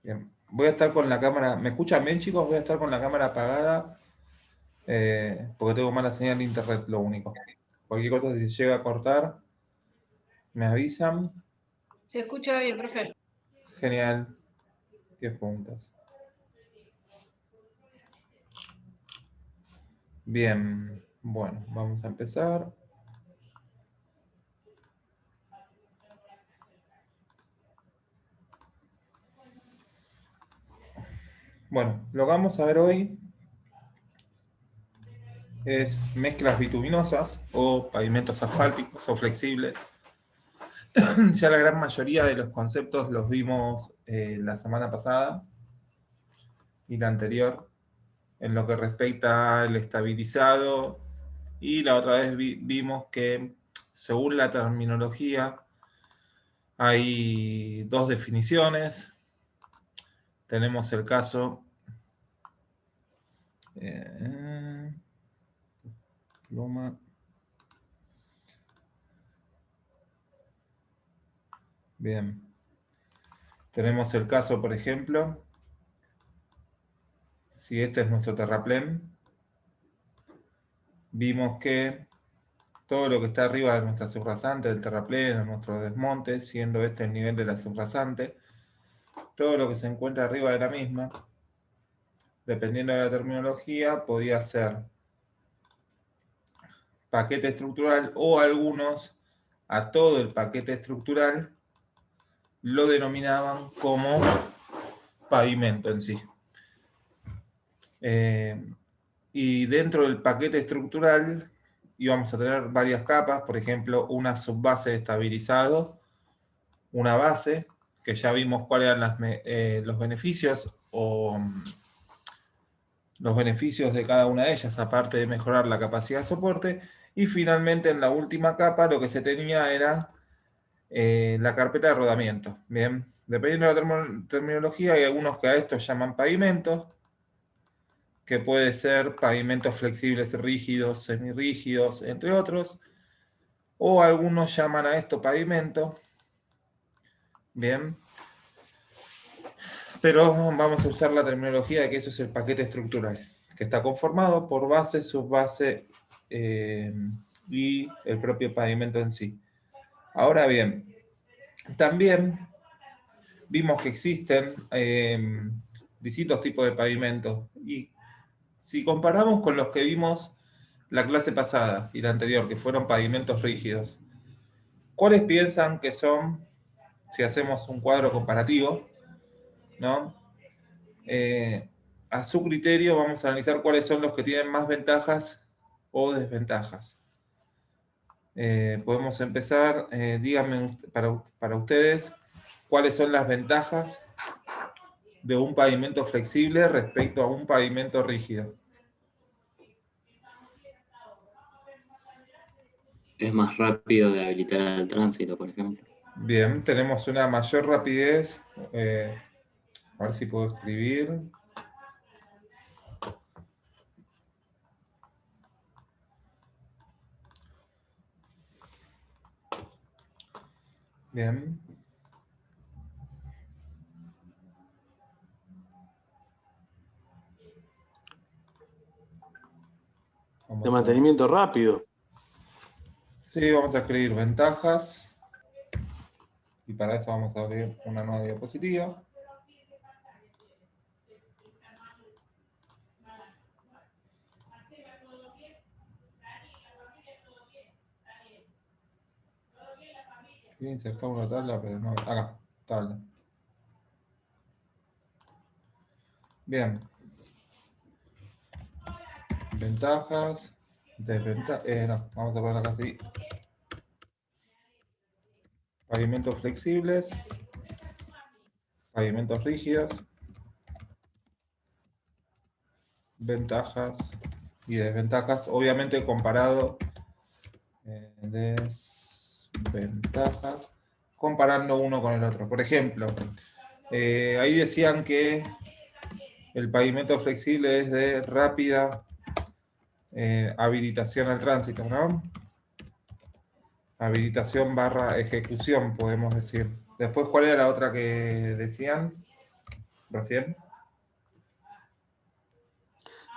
Bien. Voy a estar con la cámara... ¿Me escuchan bien, chicos? Voy a estar con la cámara apagada porque tengo mala señal de internet, lo único. Cualquier cosa, si se llega a cortar, me avisan. Se escucha bien, profe. Genial. 10 puntos. Bien. Bueno, vamos a empezar. Bueno, lo que vamos a ver hoy es mezclas bituminosas o pavimentos asfálticos o flexibles. Ya la gran mayoría de los conceptos los vimos la semana pasada y la anterior en lo que respecta al estabilizado, y la otra vez vimos que según la terminología hay dos definiciones. Tenemos el caso pluma. Bien. Tenemos el caso, por ejemplo, si este es nuestro terraplén, vimos que todo lo que está arriba de nuestra subrasante, del terraplén, de nuestro desmonte, siendo este el nivel de la subrasante, todo lo que se encuentra arriba de la misma, dependiendo de la terminología, podía ser paquete estructural, o algunos a todo el paquete estructural lo denominaban como pavimento en sí. Y dentro del paquete estructural íbamos a tener varias capas, por ejemplo, una subbase de estabilizado, una base, que ya vimos cuáles eran los beneficios o los beneficios de cada una de ellas, aparte de mejorar la capacidad de soporte. Y finalmente, en la última capa, lo que se tenía era la carpeta de rodamiento. Bien, dependiendo de la terminología, hay algunos que a esto llaman pavimentos, que puede ser pavimentos flexibles, rígidos, semirrígidos, entre otros, o algunos llaman a esto pavimento. Bien, pero vamos a usar la terminología de que eso es el paquete estructural, que está conformado por base, subbase y el propio pavimento en sí. Ahora bien, también vimos que existen distintos tipos de pavimentos, y si comparamos con los que vimos la clase pasada y la anterior, que fueron pavimentos rígidos, ¿cuáles piensan que son, si hacemos un cuadro comparativo, ¿no? A su criterio vamos a analizar cuáles son los que tienen más ventajas o desventajas. Podemos empezar, díganme para ustedes, cuáles son las ventajas de un pavimento flexible respecto a un pavimento rígido. Es más rápido de habilitar al tránsito, por ejemplo. Bien, tenemos una mayor rapidez. A ver si puedo escribir. Bien. De mantenimiento rápido. Sí, vamos a escribir ventajas. Y para eso vamos a abrir una nueva diapositiva. Quiero insertar una tabla, pero no. Acá, tabla. Bien. Ventajas. Desventajas. No, vamos a poner acá así. Pavimentos flexibles. Pavimentos rígidos. Ventajas y desventajas. Obviamente comparado. Desventajas. Comparando uno con el otro. Por ejemplo, ahí decían que el pavimento flexible es de rápida habilitación al tránsito, ¿no? Habilitación / ejecución, podemos decir. Después, ¿cuál era la otra que decían? Recién.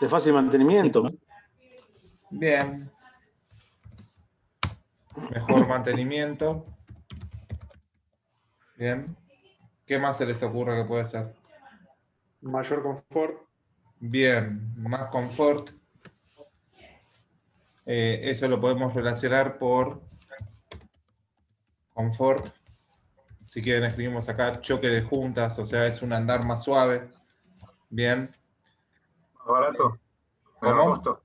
De fácil mantenimiento. Bien. Mejor mantenimiento. Bien. ¿Qué más se les ocurre que puede ser? Mayor confort. Bien, más confort. Eso lo podemos relacionar por confort. Si quieren escribimos acá choque de juntas, o sea, es un andar más suave. Bien. Más barato. Menor ¿Cómo? costo.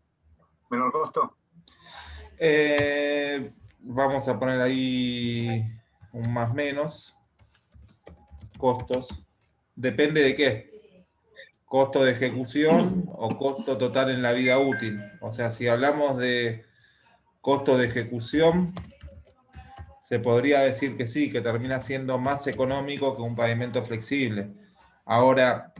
Menor costo. Vamos a poner ahí un más menos. Costos. Depende de qué. Costo de ejecución o costo total en la vida útil. O sea, si hablamos de costo de ejecución, se podría decir que sí, que termina siendo más económico que un pavimento flexible. Ahora,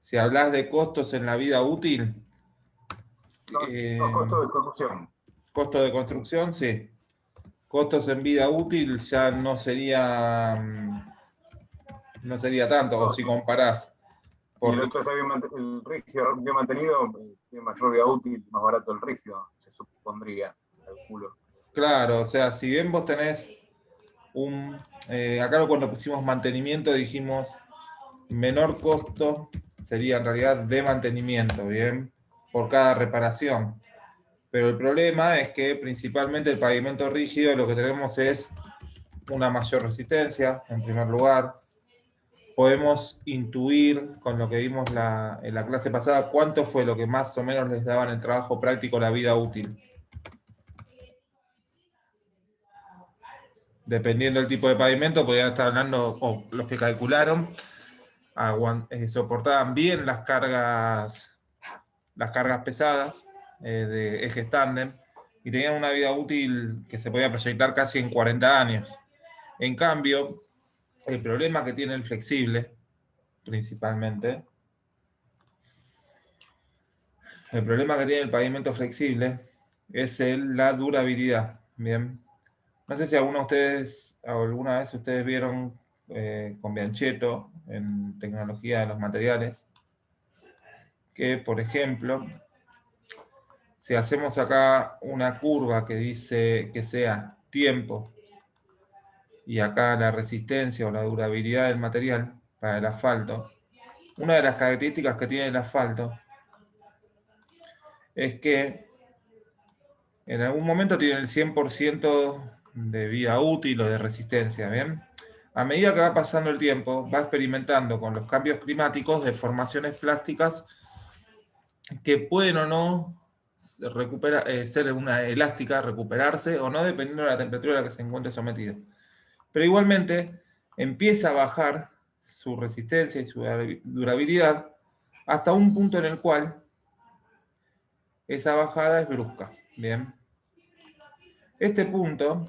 si hablas de costos en la vida útil, No, costo de ejecución. costo de construcción, sí. Costos en vida útil ya no sería tanto, o si comparás. Y el Porque, otro está el rígido bien mantenido, tiene mayor vida útil, más barato el rígido, se supondría, calculo. claro, o sea, si bien vos tenés acá cuando pusimos mantenimiento dijimos menor costo sería en realidad de mantenimiento, ¿bien? Por cada reparación. Pero el problema es que principalmente el pavimento rígido lo que tenemos es una mayor resistencia, en primer lugar. Podemos intuir, con lo que vimos en la clase pasada, cuánto fue lo que más o menos les daba en el trabajo práctico la vida útil. Dependiendo del tipo de pavimento, podrían estar hablando, o los que calcularon, soportaban bien las cargas pesadas de ejes tándem y tenían una vida útil que se podía proyectar casi en 40 años. En cambio, el problema que tiene el flexible, principalmente, el problema que tiene el pavimento flexible es la durabilidad. Bien. No sé si alguna vez ustedes vieron con Bianchetto en tecnología de los materiales, que por ejemplo, si hacemos acá una curva que dice que sea tiempo y acá la resistencia o la durabilidad del material para el asfalto, una de las características que tiene el asfalto es que en algún momento tiene el 100% de vida útil o de resistencia, ¿bien? A medida que va pasando el tiempo, va experimentando con los cambios climáticos deformaciones plásticas que pueden o no ser una elástica, recuperarse o no, dependiendo de la temperatura a la que se encuentre sometido. Pero igualmente empieza a bajar su resistencia y su durabilidad hasta un punto en el cual esa bajada es brusca. Bien. Este punto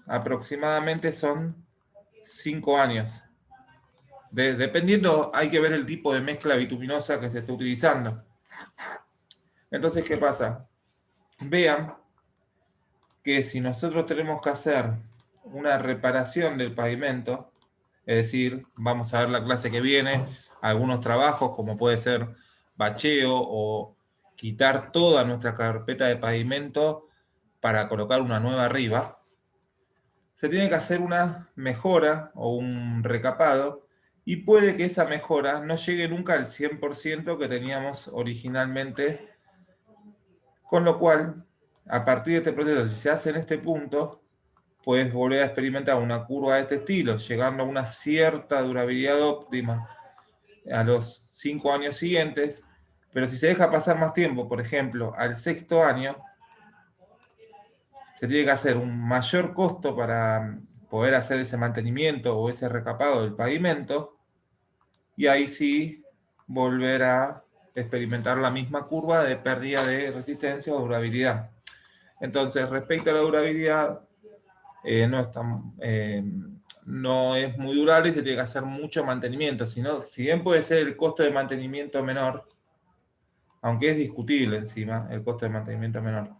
aproximadamente son 5 años. Dependiendo, hay que ver el tipo de mezcla bituminosa que se esté utilizando. Entonces, ¿qué pasa? Vean que si nosotros tenemos que hacer una reparación del pavimento, es decir, vamos a ver la clase que viene, algunos trabajos como puede ser bacheo o quitar toda nuestra carpeta de pavimento para colocar una nueva arriba, se tiene que hacer una mejora o un recapado y puede que esa mejora no llegue nunca al 100% que teníamos originalmente, con lo cual, a partir de este proceso, si se hace en este punto, puedes volver a experimentar una curva de este estilo, llegando a una cierta durabilidad óptima a los 5 años siguientes, pero si se deja pasar más tiempo, por ejemplo, al 6º año, se tiene que hacer un mayor costo para poder hacer ese mantenimiento o ese recapado del pavimento, y ahí sí volver a experimentar la misma curva de pérdida de resistencia o durabilidad. Entonces, respecto a la durabilidad, no es muy durable y se tiene que hacer mucho mantenimiento. Si bien puede ser el costo de mantenimiento menor, aunque es discutible encima el costo de mantenimiento menor,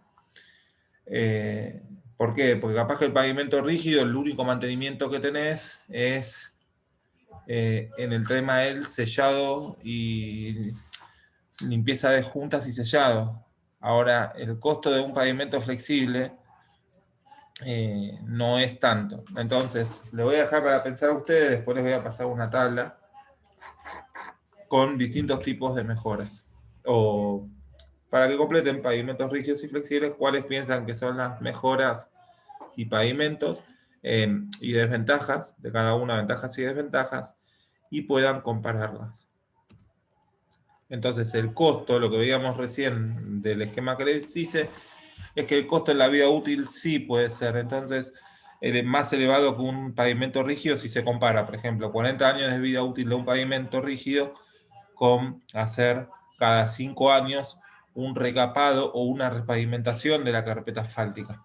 ¿Por qué? Porque capaz que el pavimento rígido, el único mantenimiento que tenés es en el tema del sellado y limpieza de juntas y sellado. Ahora, el costo de un pavimento flexible no es tanto. Entonces, le voy a dejar para pensar a ustedes, después les voy a pasar una tabla con distintos tipos de mejoras. O para que completen pavimentos rígidos y flexibles, cuáles piensan que son las mejoras y pavimentos y desventajas de cada una, ventajas y desventajas, y puedan compararlas. Entonces, el costo, lo que veíamos recién del esquema que les hice, es que el costo en la vida útil sí puede ser, entonces, más elevado que un pavimento rígido si se compara, por ejemplo, 40 años de vida útil de un pavimento rígido con hacer cada 5 años un recapado o una repavimentación de la carpeta asfáltica.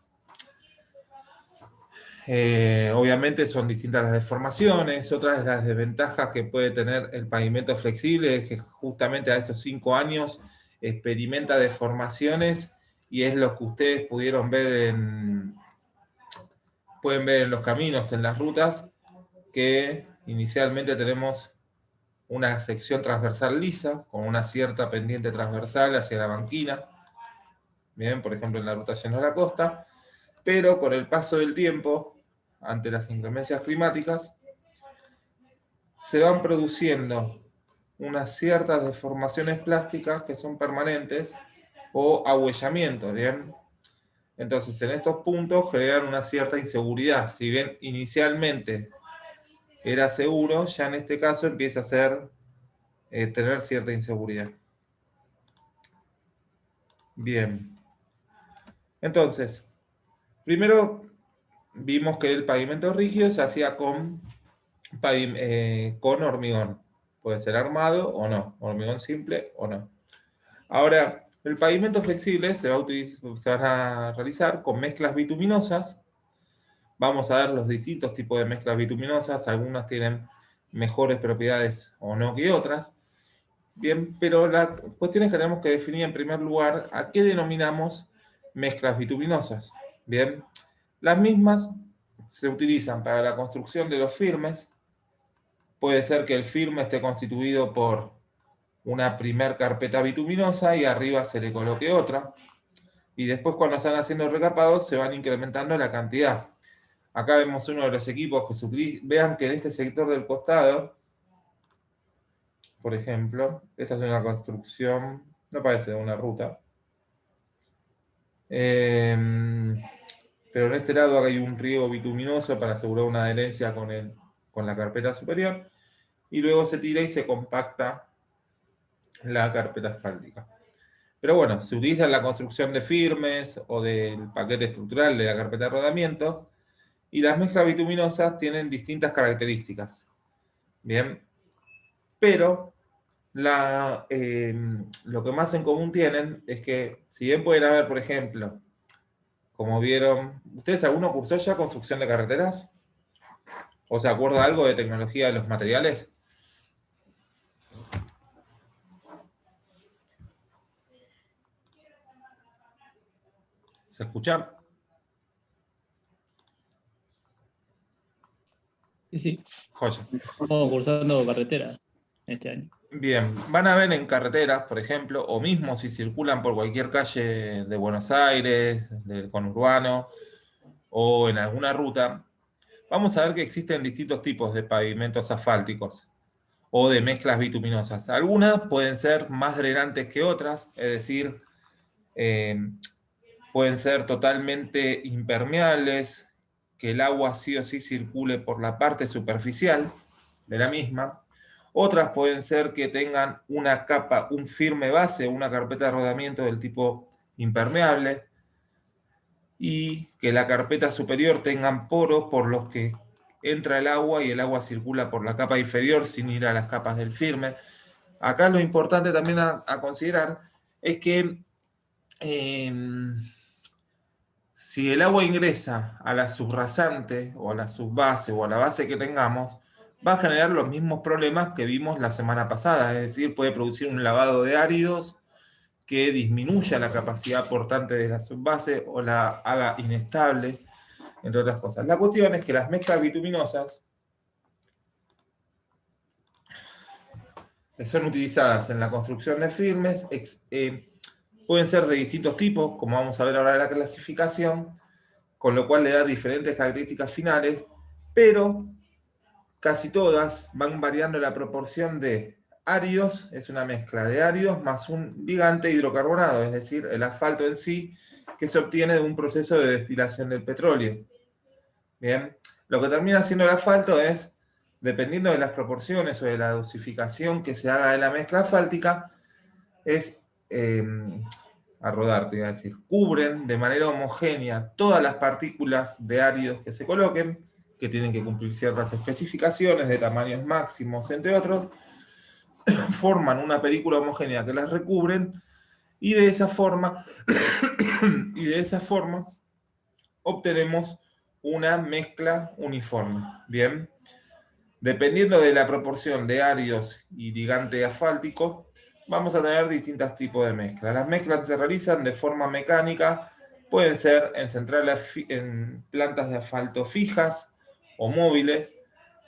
Obviamente son distintas las deformaciones, otras de las desventajas que puede tener el pavimento flexible es que justamente a esos 5 años experimenta deformaciones y es lo que ustedes pueden ver en los caminos, en las rutas, que inicialmente tenemos una sección transversal lisa, con una cierta pendiente transversal hacia la banquina, bien, por ejemplo en la ruta Llanos de la Costa, pero con el paso del tiempo, ante las inclemencias climáticas, se van produciendo unas ciertas deformaciones plásticas que son permanentes o ahuellamientos, ¿bien? Entonces, en estos puntos generan una cierta inseguridad. Si bien inicialmente era seguro, ya en este caso empieza a ser tener cierta inseguridad. Bien. Entonces, primero vimos que el pavimento rígido se hacía con hormigón. Puede ser armado o no, hormigón simple o no. Ahora, el pavimento flexible se van a realizar con mezclas bituminosas. Vamos a ver los distintos tipos de mezclas bituminosas. Algunas tienen mejores propiedades o no que otras. Bien, pero la cuestión es que tenemos que definir en primer lugar a qué denominamos mezclas bituminosas. Bien, las mismas se utilizan para la construcción de los firmes. Puede ser que el firme esté constituido por una primer carpeta bituminosa y arriba se le coloque otra. Y después cuando se van haciendo recapados se van incrementando la cantidad. Acá vemos uno de los equipos que se utiliza. Vean que en este sector del costado, por ejemplo, esta es una construcción, no parece de una ruta. Pero en este lado acá hay un riego bituminoso para asegurar una adherencia con la carpeta superior. Y luego se tira y se compacta la carpeta asfáltica. Pero bueno, se utiliza en la construcción de firmes o del paquete estructural de la carpeta de rodamiento, y las mezclas bituminosas tienen distintas características. Bien, pero lo que más en común tienen es que, si bien pueden haber, por ejemplo, como vieron, ¿ustedes alguno cursó ya construcción de carreteras? ¿O se acuerda algo de tecnología de los materiales? ¿Se escucha? Sí, sí. Joya. Estamos cursando carretera este año. Bien, van a ver en carreteras, por ejemplo, o mismo si circulan por cualquier calle de Buenos Aires, del conurbano, o en alguna ruta, vamos a ver que existen distintos tipos de pavimentos asfálticos o de mezclas bituminosas. Algunas pueden ser más drenantes que otras, es decir, pueden ser totalmente impermeables, que el agua sí o sí circule por la parte superficial de la misma. Otras pueden ser que tengan una capa, un firme base, una carpeta de rodamiento del tipo impermeable, y que la carpeta superior tengan poros por los que entra el agua y el agua circula por la capa inferior sin ir a las capas del firme. Acá lo importante también a considerar es que si el agua ingresa a la subrasante o a la subbase o a la base que tengamos, va a generar los mismos problemas que vimos la semana pasada, es decir, puede producir un lavado de áridos que disminuya la capacidad portante de la subbase o la haga inestable, entre otras cosas. La cuestión es que las mezclas bituminosas que son utilizadas en la construcción de filmes pueden ser de distintos tipos, como vamos a ver ahora en la clasificación, con lo cual le da diferentes características finales, pero casi todas van variando la proporción de áridos, es una mezcla de áridos más un ligante hidrocarbonado, es decir, el asfalto en sí, que se obtiene de un proceso de destilación del petróleo. Bien, lo que termina haciendo el asfalto es, dependiendo de las proporciones o de la dosificación que se haga de la mezcla asfáltica, es a rodar, te iba a decir, cubren de manera homogénea todas las partículas de áridos que se coloquen, que tienen que cumplir ciertas especificaciones de tamaños máximos, entre otros, forman una película homogénea que las recubren, y de esa forma, obtenemos una mezcla uniforme. Bien, dependiendo de la proporción de áridos y ligante asfáltico, vamos a tener distintos tipos de mezclas. Las mezclas se realizan de forma mecánica, pueden ser en centrales, en plantas de asfalto fijas o móviles,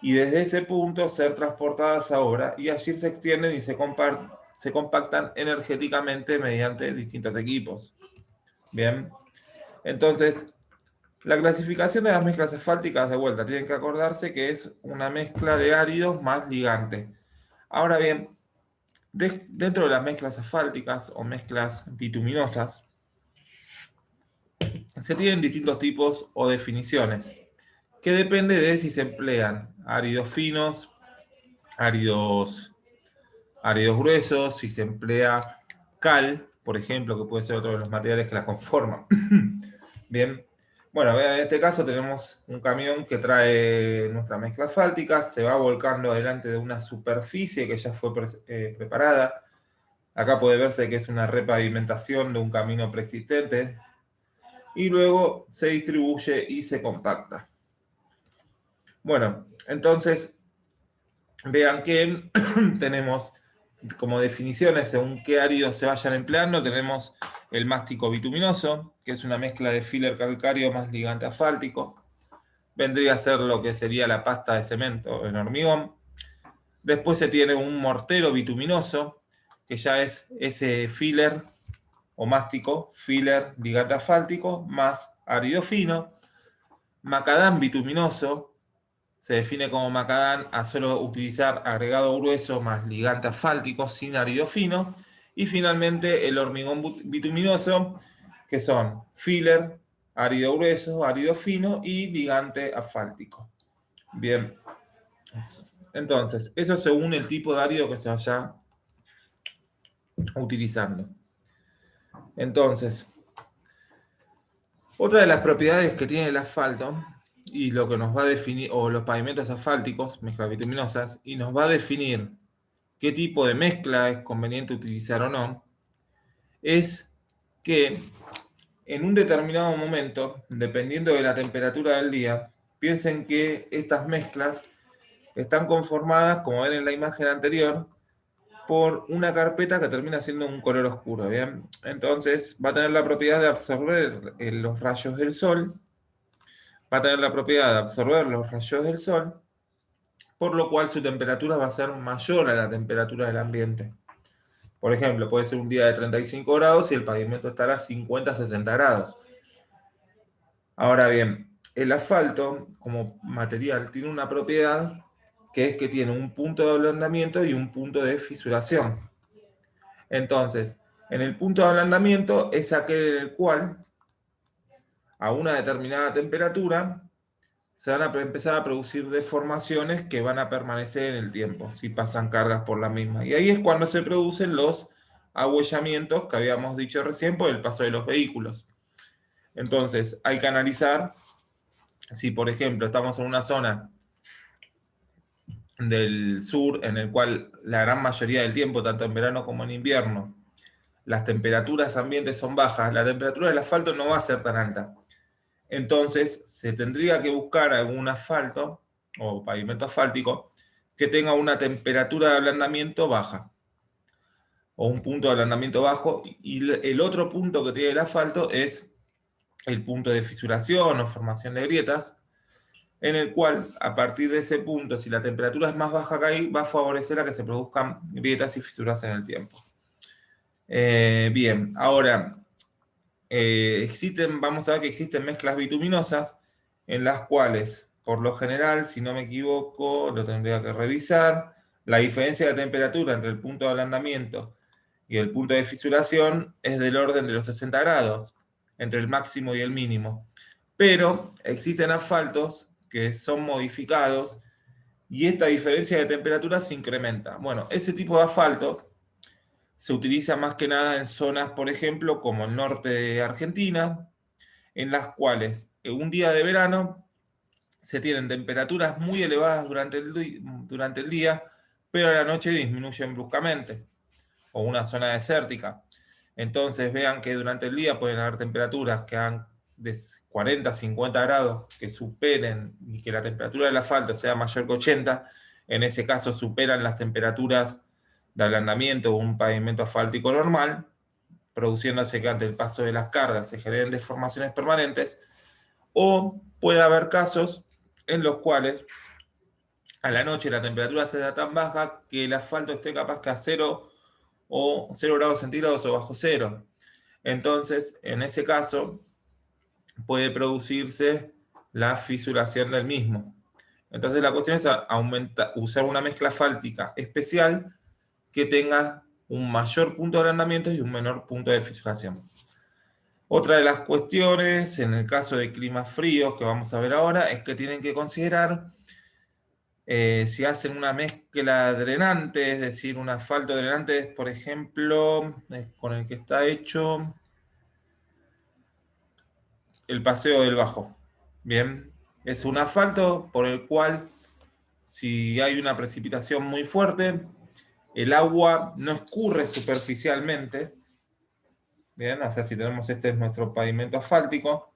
y desde ese punto ser transportadas a obra, y allí se extienden y se compactan energéticamente mediante distintos equipos. Bien, entonces, la clasificación de las mezclas asfálticas, de vuelta, tienen que acordarse que es una mezcla de áridos más ligante. Ahora bien, dentro de las mezclas asfálticas o mezclas bituminosas, se tienen distintos tipos o definiciones, que depende de si se emplean áridos finos, áridos gruesos, si se emplea cal, por ejemplo, que puede ser otro de los materiales que las conforman. Bien, bueno, vean, en este caso tenemos un camión que trae nuestra mezcla asfáltica, se va volcando delante de una superficie que ya fue preparada. Acá puede verse que es una repavimentación de un camino preexistente, y luego se distribuye y se compacta. Bueno, entonces, vean que tenemos como definiciones según qué áridos se vayan empleando. Tenemos el mástico bituminoso, que es una mezcla de filler calcáreo más ligante asfáltico. Vendría a ser lo que sería la pasta de cemento en hormigón. Después se tiene un mortero bituminoso, que ya es ese filler o mástico, filler ligante asfáltico, más árido fino. Macadam bituminoso, se define como macadam a solo utilizar agregado grueso más ligante asfáltico sin árido fino. Y finalmente el hormigón bituminoso, que son filler, árido grueso, árido fino y ligante asfáltico. Bien, entonces, eso según el tipo de árido que se vaya utilizando. Entonces, otra de las propiedades que tiene el asfalto, y lo que nos va a definir, o los pavimentos asfálticos, mezclas bituminosas, y nos va a definir qué tipo de mezcla es conveniente utilizar o no, es que en un determinado momento, dependiendo de la temperatura del día, piensen que estas mezclas están conformadas, como ven en la imagen anterior, por una carpeta que termina siendo un color oscuro, ¿bien? Entonces va a tener la propiedad de absorber los rayos del sol, por lo cual su temperatura va a ser mayor a la temperatura del ambiente. Por ejemplo, puede ser un día de 35 grados y el pavimento estará a 50, 60 grados. Ahora bien, el asfalto como material tiene una propiedad que es que tiene un punto de ablandamiento y un punto de fisuración. Entonces, en el punto de ablandamiento es aquel en el cual, a una determinada temperatura, se van a empezar a producir deformaciones que van a permanecer en el tiempo, si pasan cargas por la misma. Y ahí es cuando se producen los ahuellamientos que habíamos dicho recién por el paso de los vehículos. Entonces, hay que analizar si, por ejemplo, estamos en una zona del sur en el cual la gran mayoría del tiempo, tanto en verano como en invierno, las temperaturas ambientes son bajas, la temperatura del asfalto no va a ser tan alta. Entonces, se tendría que buscar algún asfalto o pavimento asfáltico que tenga una temperatura de ablandamiento baja. o un punto de ablandamiento bajo, y el otro punto que tiene el asfalto es el punto de fisuración o formación de grietas, en el cual, a partir de ese punto, si la temperatura es más baja que ahí, va a favorecer a que se produzcan grietas y fisuras en el tiempo. Bien, ahora, vamos a ver que existen mezclas bituminosas, en las cuales, por lo general, si no me equivoco, lo tendría que revisar, la diferencia de temperatura entre el punto de ablandamiento y el punto de fisuración es del orden de los 60 grados, entre el máximo y el mínimo. Pero existen asfaltos que son modificados y esta diferencia de temperatura se incrementa. Bueno, ese tipo de asfaltos se utiliza más que nada en zonas, por ejemplo, como el norte de Argentina, en las cuales un día de verano se tienen temperaturas muy elevadas durante el día, pero a la noche disminuyen bruscamente, o una zona desértica. Entonces vean que durante el día pueden haber temperaturas que hagan de 40 a 50 grados, que superen y que la temperatura del asfalto sea mayor que 80, en ese caso superan las temperaturas de ablandamiento o un pavimento asfáltico normal, produciéndose que ante el paso de las cargas se generen deformaciones permanentes, o puede haber casos en los cuales a la noche la temperatura sea tan baja que el asfalto esté capaz que a 0 grados centígrados o bajo cero. Entonces, en ese caso, puede producirse la fisuración del mismo. Entonces, la cuestión es usar una mezcla asfáltica especial que tenga un mayor punto de ablandamiento y un menor punto de fisuración. Otra de las cuestiones, en el caso de climas fríos, que vamos a ver ahora, es que tienen que considerar si hacen una mezcla drenante, es decir, un asfalto drenante, por ejemplo, con el que está hecho el Paseo del Bajo. Bien, es un asfalto por el cual, si hay una precipitación muy fuerte, el agua no escurre superficialmente. Bien, o sea, si tenemos este es nuestro pavimento asfáltico,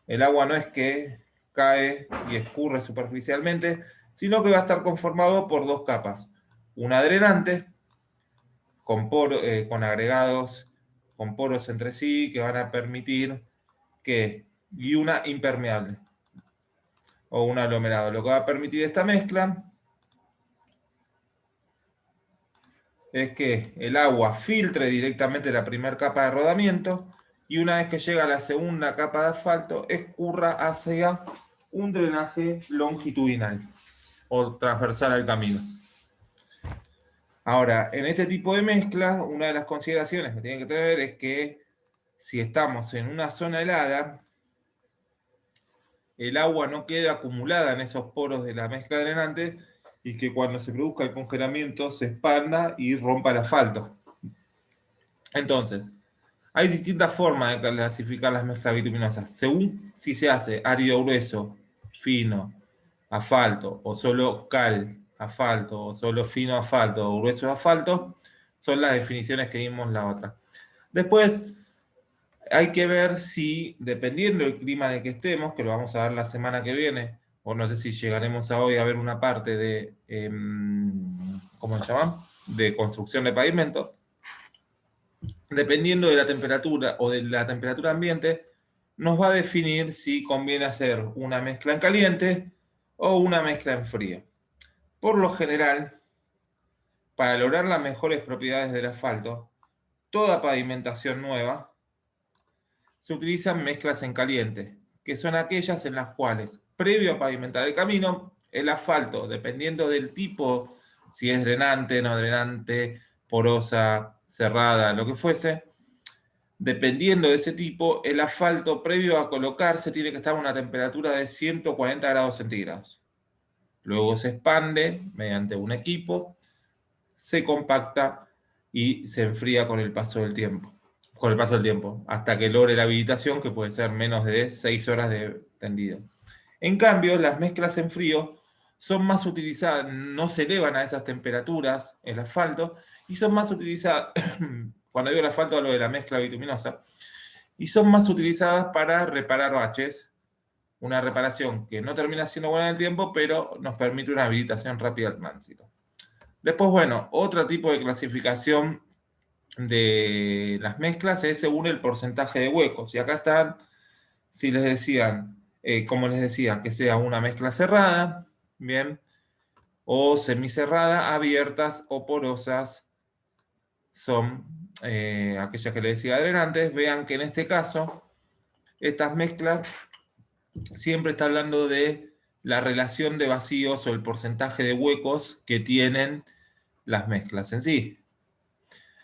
el agua no es que cae y escurre superficialmente, sino que va a estar conformado por dos capas. Una drenante, con agregados, con poros entre sí, que van a permitir y una impermeable, o un aglomerado. Lo que va a permitir esta mezcla es que el agua filtre directamente la primera capa de rodamiento y una vez que llega a la segunda capa de asfalto, escurra hacia un drenaje longitudinal o transversal al camino. Ahora, en este tipo de mezcla, una de las consideraciones que tienen que tener es que si estamos en una zona helada, el agua no queda acumulada en esos poros de la mezcla drenante y que cuando se produzca el congelamiento se expanda y rompa el asfalto. Entonces, hay distintas formas de clasificar las mezclas bituminosas, según si se hace árido grueso, fino, asfalto, o solo cal, asfalto, o solo fino asfalto, o grueso asfalto, son las definiciones que dimos la otra. Después, hay que ver si, dependiendo del clima en el que estemos, que lo vamos a ver la semana que viene, o no sé si llegaremos a hoy a ver una parte de, ¿cómo se llama? De construcción de pavimento. Dependiendo de la temperatura o de la temperatura ambiente, nos va a definir si conviene hacer una mezcla en caliente o una mezcla en frío. Por lo general, para lograr las mejores propiedades del asfalto, toda pavimentación nueva, se utilizan mezclas en caliente, que son aquellas en las cuales, previo a pavimentar el camino, el asfalto, dependiendo del tipo, si es drenante, no drenante, porosa, cerrada, lo que fuese, dependiendo de ese tipo, el asfalto previo a colocarse tiene que estar a una temperatura de 140 grados centígrados. Luego se expande mediante un equipo, se compacta y se enfría con el paso del tiempo. Hasta que logre la habilitación, que puede ser menos de 6 horas de tendido. En cambio, las mezclas en frío son más utilizadas, no se elevan a esas temperaturas el asfalto, y son más utilizadas, cuando digo el asfalto hablo de la mezcla bituminosa, y son más utilizadas para reparar baches, una reparación que no termina siendo buena en el tiempo, pero nos permite una habilitación rápida al tránsito. Después, bueno, otro tipo de clasificación de las mezclas es según el porcentaje de huecos. Y acá están, si les decían, como les decía, que sea una mezcla cerrada, bien, o semicerrada, abiertas o porosas, son aquellas que les decía adrenantes. Vean que en este caso, estas mezclas siempre está hablando de la relación de vacíos o el porcentaje de huecos que tienen las mezclas en sí.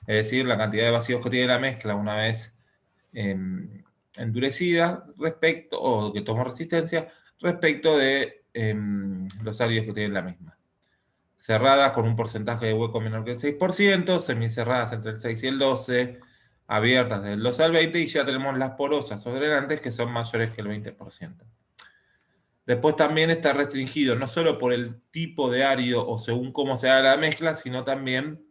Es decir, la cantidad de vacíos que tiene la mezcla una vez endurecida respecto, o que tomó resistencia, respecto de los áridos que tiene la misma. Cerradas con un porcentaje de hueco menor que el 6%, semicerradas entre el 6 y el 12%, abiertas del 12 al 20%, y ya tenemos las porosas o drenantes que son mayores que el 20%. Después también está restringido no solo por el tipo de árido o según cómo se haga la mezcla, sino también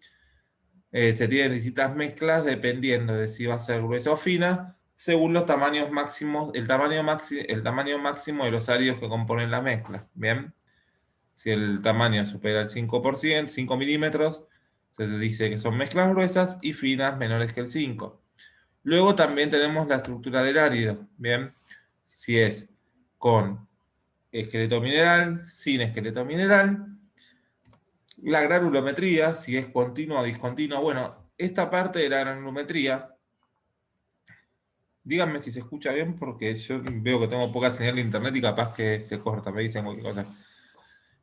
se tienen distintas mezclas dependiendo de si va a ser gruesa o fina, según los tamaños máximos, el tamaño máximo de los áridos que componen la mezcla. Bien, si el tamaño supera el 5%, 5 milímetros, se dice que son mezclas gruesas y finas menores que el 5. Luego también tenemos la estructura del árido. Bien, si es con esqueleto mineral, sin esqueleto mineral. La granulometría, si es continua o discontinua. Bueno, esta parte de la granulometría, díganme si se escucha bien, porque yo veo que tengo poca señal de internet y capaz que se corta, me dicen cualquier cosa.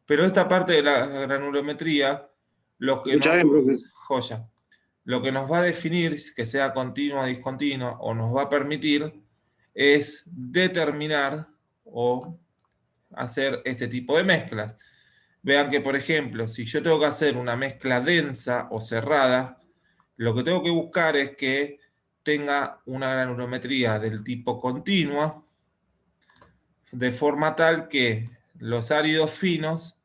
Pero esta parte de la granulometría, lo que joya, lo que nos va a definir que sea continua o discontinua, o nos va a permitir, es determinar o hacer este tipo de mezclas. Vean que, por ejemplo, si yo tengo que hacer una mezcla densa o cerrada, lo que tengo que buscar es que tenga una granulometría del tipo continua, de forma tal que los áridos finos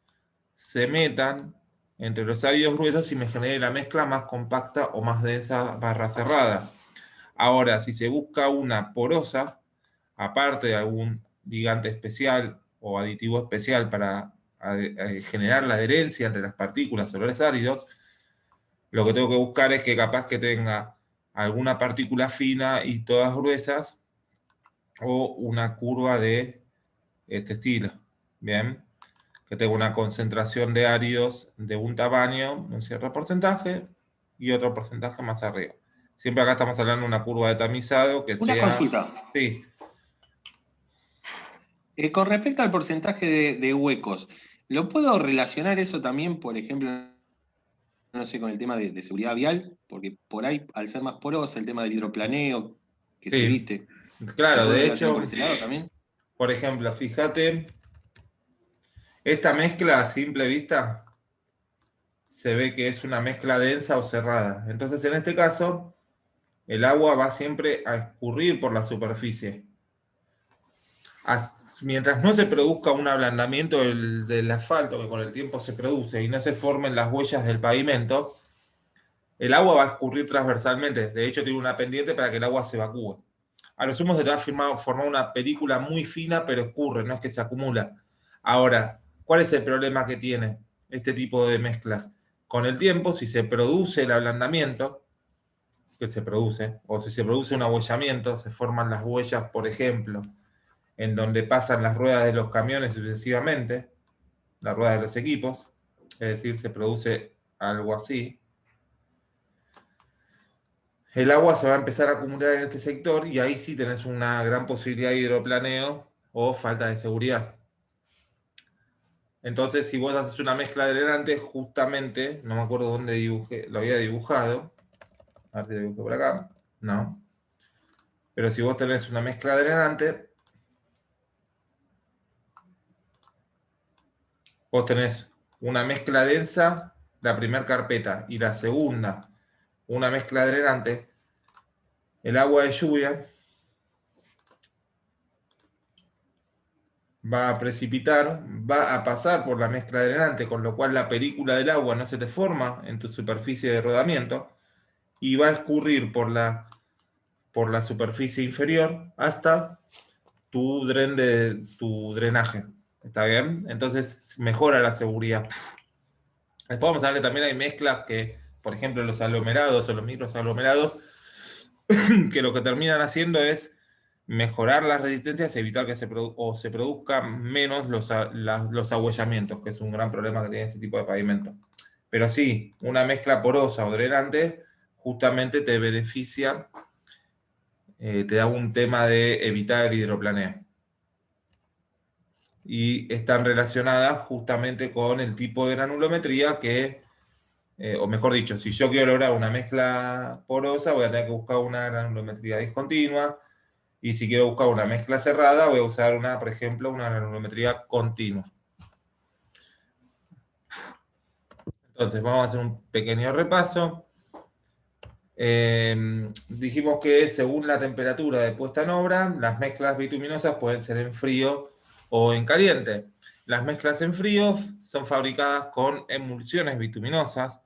se metan entre los áridos gruesos y me genere la mezcla más compacta o más densa barra cerrada. Ahora, si se busca una porosa, aparte de algún ligante especial o aditivo especial para generar la adherencia entre las partículas o los áridos, lo que tengo que buscar es que capaz que tenga alguna partícula fina y todas gruesas, o una curva de este estilo. Bien, que tenga una concentración de áridos de un tamaño, un cierto porcentaje, y otro porcentaje más arriba. Siempre acá estamos hablando de una curva de tamizado que Una sea... consulta. Sí. Con respecto al porcentaje de huecos, ¿lo puedo relacionar eso también, por ejemplo, no sé, con el tema de seguridad vial? Porque por ahí, al ser más porosa, el tema del hidroplaneo, que se Sí. evite. Claro, ¿Se puede de relacionar hecho, por ese lado también? por ejemplo, fíjate, esta mezcla a simple vista se ve que es una mezcla densa o cerrada. Entonces, en este caso, el agua va siempre a escurrir por la superficie. Mientras no se produzca un ablandamiento del asfalto, que con el tiempo se produce, y no se formen las huellas del pavimento, el agua va a escurrir transversalmente. De hecho, tiene una pendiente para que el agua se evacúe. A lo sumo se te va a formar una película muy fina, pero escurre, no es que se acumula. Ahora, ¿cuál es el problema que tiene este tipo de mezclas? Con el tiempo, si se produce el ablandamiento, que se produce, o si se produce un ahuellamiento, se forman las huellas, por ejemplo, en donde pasan las ruedas de los camiones sucesivamente, las ruedas de los equipos, es decir, se produce algo así. El agua se va a empezar a acumular en este sector y ahí sí tenés una gran posibilidad de hidroplaneo o falta de seguridad. Entonces, si vos haces una mezcla de drenantes, justamente, no me acuerdo dónde dibujé, lo había dibujado, a ver si lo dibujé por acá, no. Pero si vos tenés una mezcla de drenante, vos tenés una mezcla densa, la primera carpeta, y la segunda, una mezcla drenante, el agua de lluvia va a precipitar, va a pasar por la mezcla drenante, con lo cual la película del agua no se te forma en tu superficie de rodamiento y va a escurrir por la superficie inferior hasta tu drenaje. ¿Está bien? Entonces mejora la seguridad. Después vamos a ver que también hay mezclas que por ejemplo, los aglomerados o los microaglomerados, que lo que terminan haciendo es mejorar las resistencias, evitar que se produzcan menos los ahuellamientos, que es un gran problema que tiene este tipo de pavimento. Pero sí, una mezcla porosa o drenante justamente te beneficia, te da un tema de evitar el hidroplaneo. Y están relacionadas justamente con el tipo de granulometría que, o mejor dicho, si yo quiero lograr una mezcla porosa, voy a tener que buscar una granulometría discontinua, y si quiero buscar una mezcla cerrada, voy a usar por ejemplo, una granulometría continua. Entonces, vamos a hacer un pequeño repaso. Dijimos que según la temperatura de puesta en obra, las mezclas bituminosas pueden ser en frío o en caliente. Las mezclas en frío son fabricadas con emulsiones bituminosas,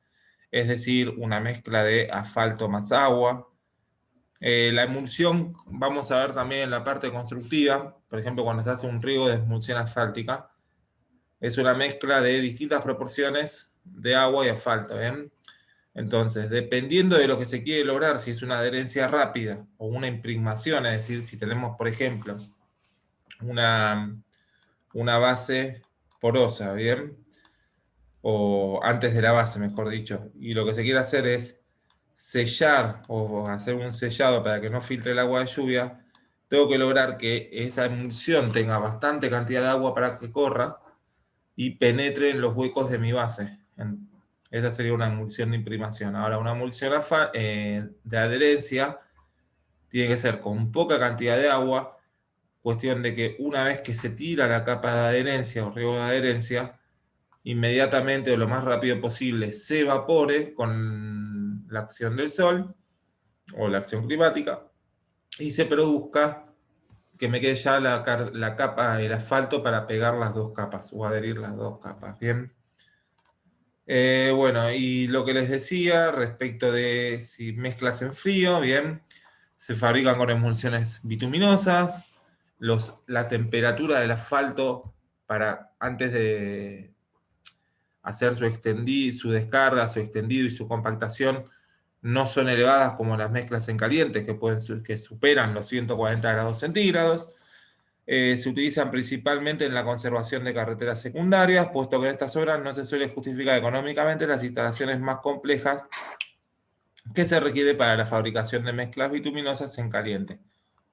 es decir, una mezcla de asfalto más agua. La emulsión, vamos a ver también en la parte constructiva, por ejemplo, cuando se hace un riego de emulsión asfáltica, es una mezcla de distintas proporciones de agua y asfalto, ¿bien? Entonces, dependiendo de lo que se quiere lograr, si es una adherencia rápida o una impregnación, es decir, si tenemos, por ejemplo, una base porosa, ¿bien? O antes de la base, mejor dicho, y lo que se quiere hacer es sellar o hacer un sellado para que no filtre el agua de lluvia, tengo que lograr que esa emulsión tenga bastante cantidad de agua para que corra y penetre en los huecos de mi base. Esa sería una emulsión de imprimación. Ahora, una emulsión de adherencia tiene que ser con poca cantidad de agua, cuestión de que una vez que se tira la capa de adherencia o riego de adherencia, inmediatamente o lo más rápido posible se evapore con la acción del sol o la acción climática y se produzca que me quede ya la capa, el asfalto para pegar las dos capas o adherir las dos capas, ¿bien? Bueno, y lo que les decía respecto de si mezclas en frío, bien, se fabrican con emulsiones bituminosas, la temperatura del asfalto antes de hacer su descarga, su extendido y su compactación, no son elevadas como las mezclas en caliente, que superan los 140 grados centígrados. Se utilizan principalmente en la conservación de carreteras secundarias, puesto que en estas obras no se suele justificar económicamente las instalaciones más complejas que se requiere para la fabricación de mezclas bituminosas en caliente.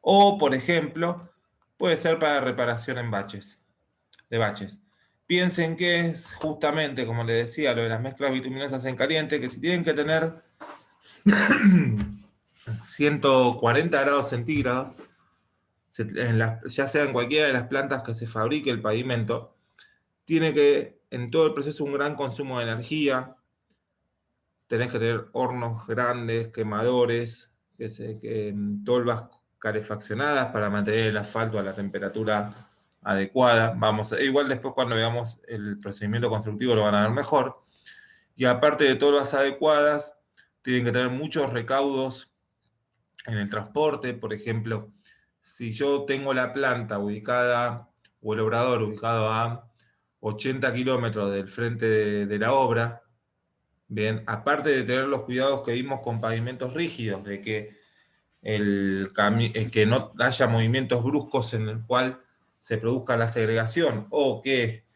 O, por ejemplo, puede ser para reparación de baches. Piensen que es justamente, como les decía, lo de las mezclas bituminosas en caliente, que si tienen que tener 140 grados centígrados, ya sea en cualquiera de las plantas que se fabrique el pavimento, tiene que, en todo el proceso, un gran consumo de energía. Tenés que tener hornos grandes, quemadores, tolvas calefaccionadas para mantener el asfalto a la temperatura adecuada. Igual después cuando veamos el procedimiento constructivo lo van a ver mejor. Y aparte de tolvas adecuadas, tienen que tener muchos recaudos en el transporte. Por ejemplo, si yo tengo la planta ubicada, o el obrador ubicado a 80 kilómetros del frente de la obra, bien, aparte de tener los cuidados que dimos con pavimentos rígidos, de que que no haya movimientos bruscos en el cual se produzca la segregación, o que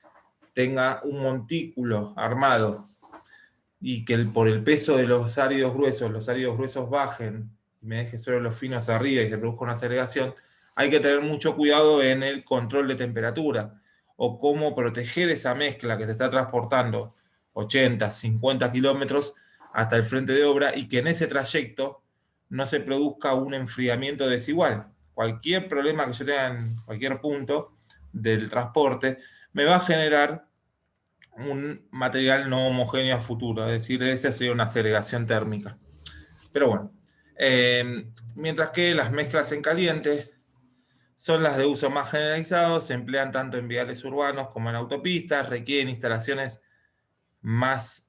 tenga un montículo armado y que por el peso de los áridos gruesos bajen y me deje solo los finos arriba y se produzca una segregación, hay que tener mucho cuidado en el control de temperatura o cómo proteger esa mezcla que se está transportando 80, 50 kilómetros hasta el frente de obra y que en ese trayecto no se produzca un enfriamiento desigual. Cualquier problema que yo tenga en cualquier punto del transporte me va a generar un material no homogéneo a futuro, es decir, esa sería una segregación térmica. Pero bueno, mientras que las mezclas en caliente son las de uso más generalizado, se emplean tanto en viales urbanos como en autopistas, requieren instalaciones más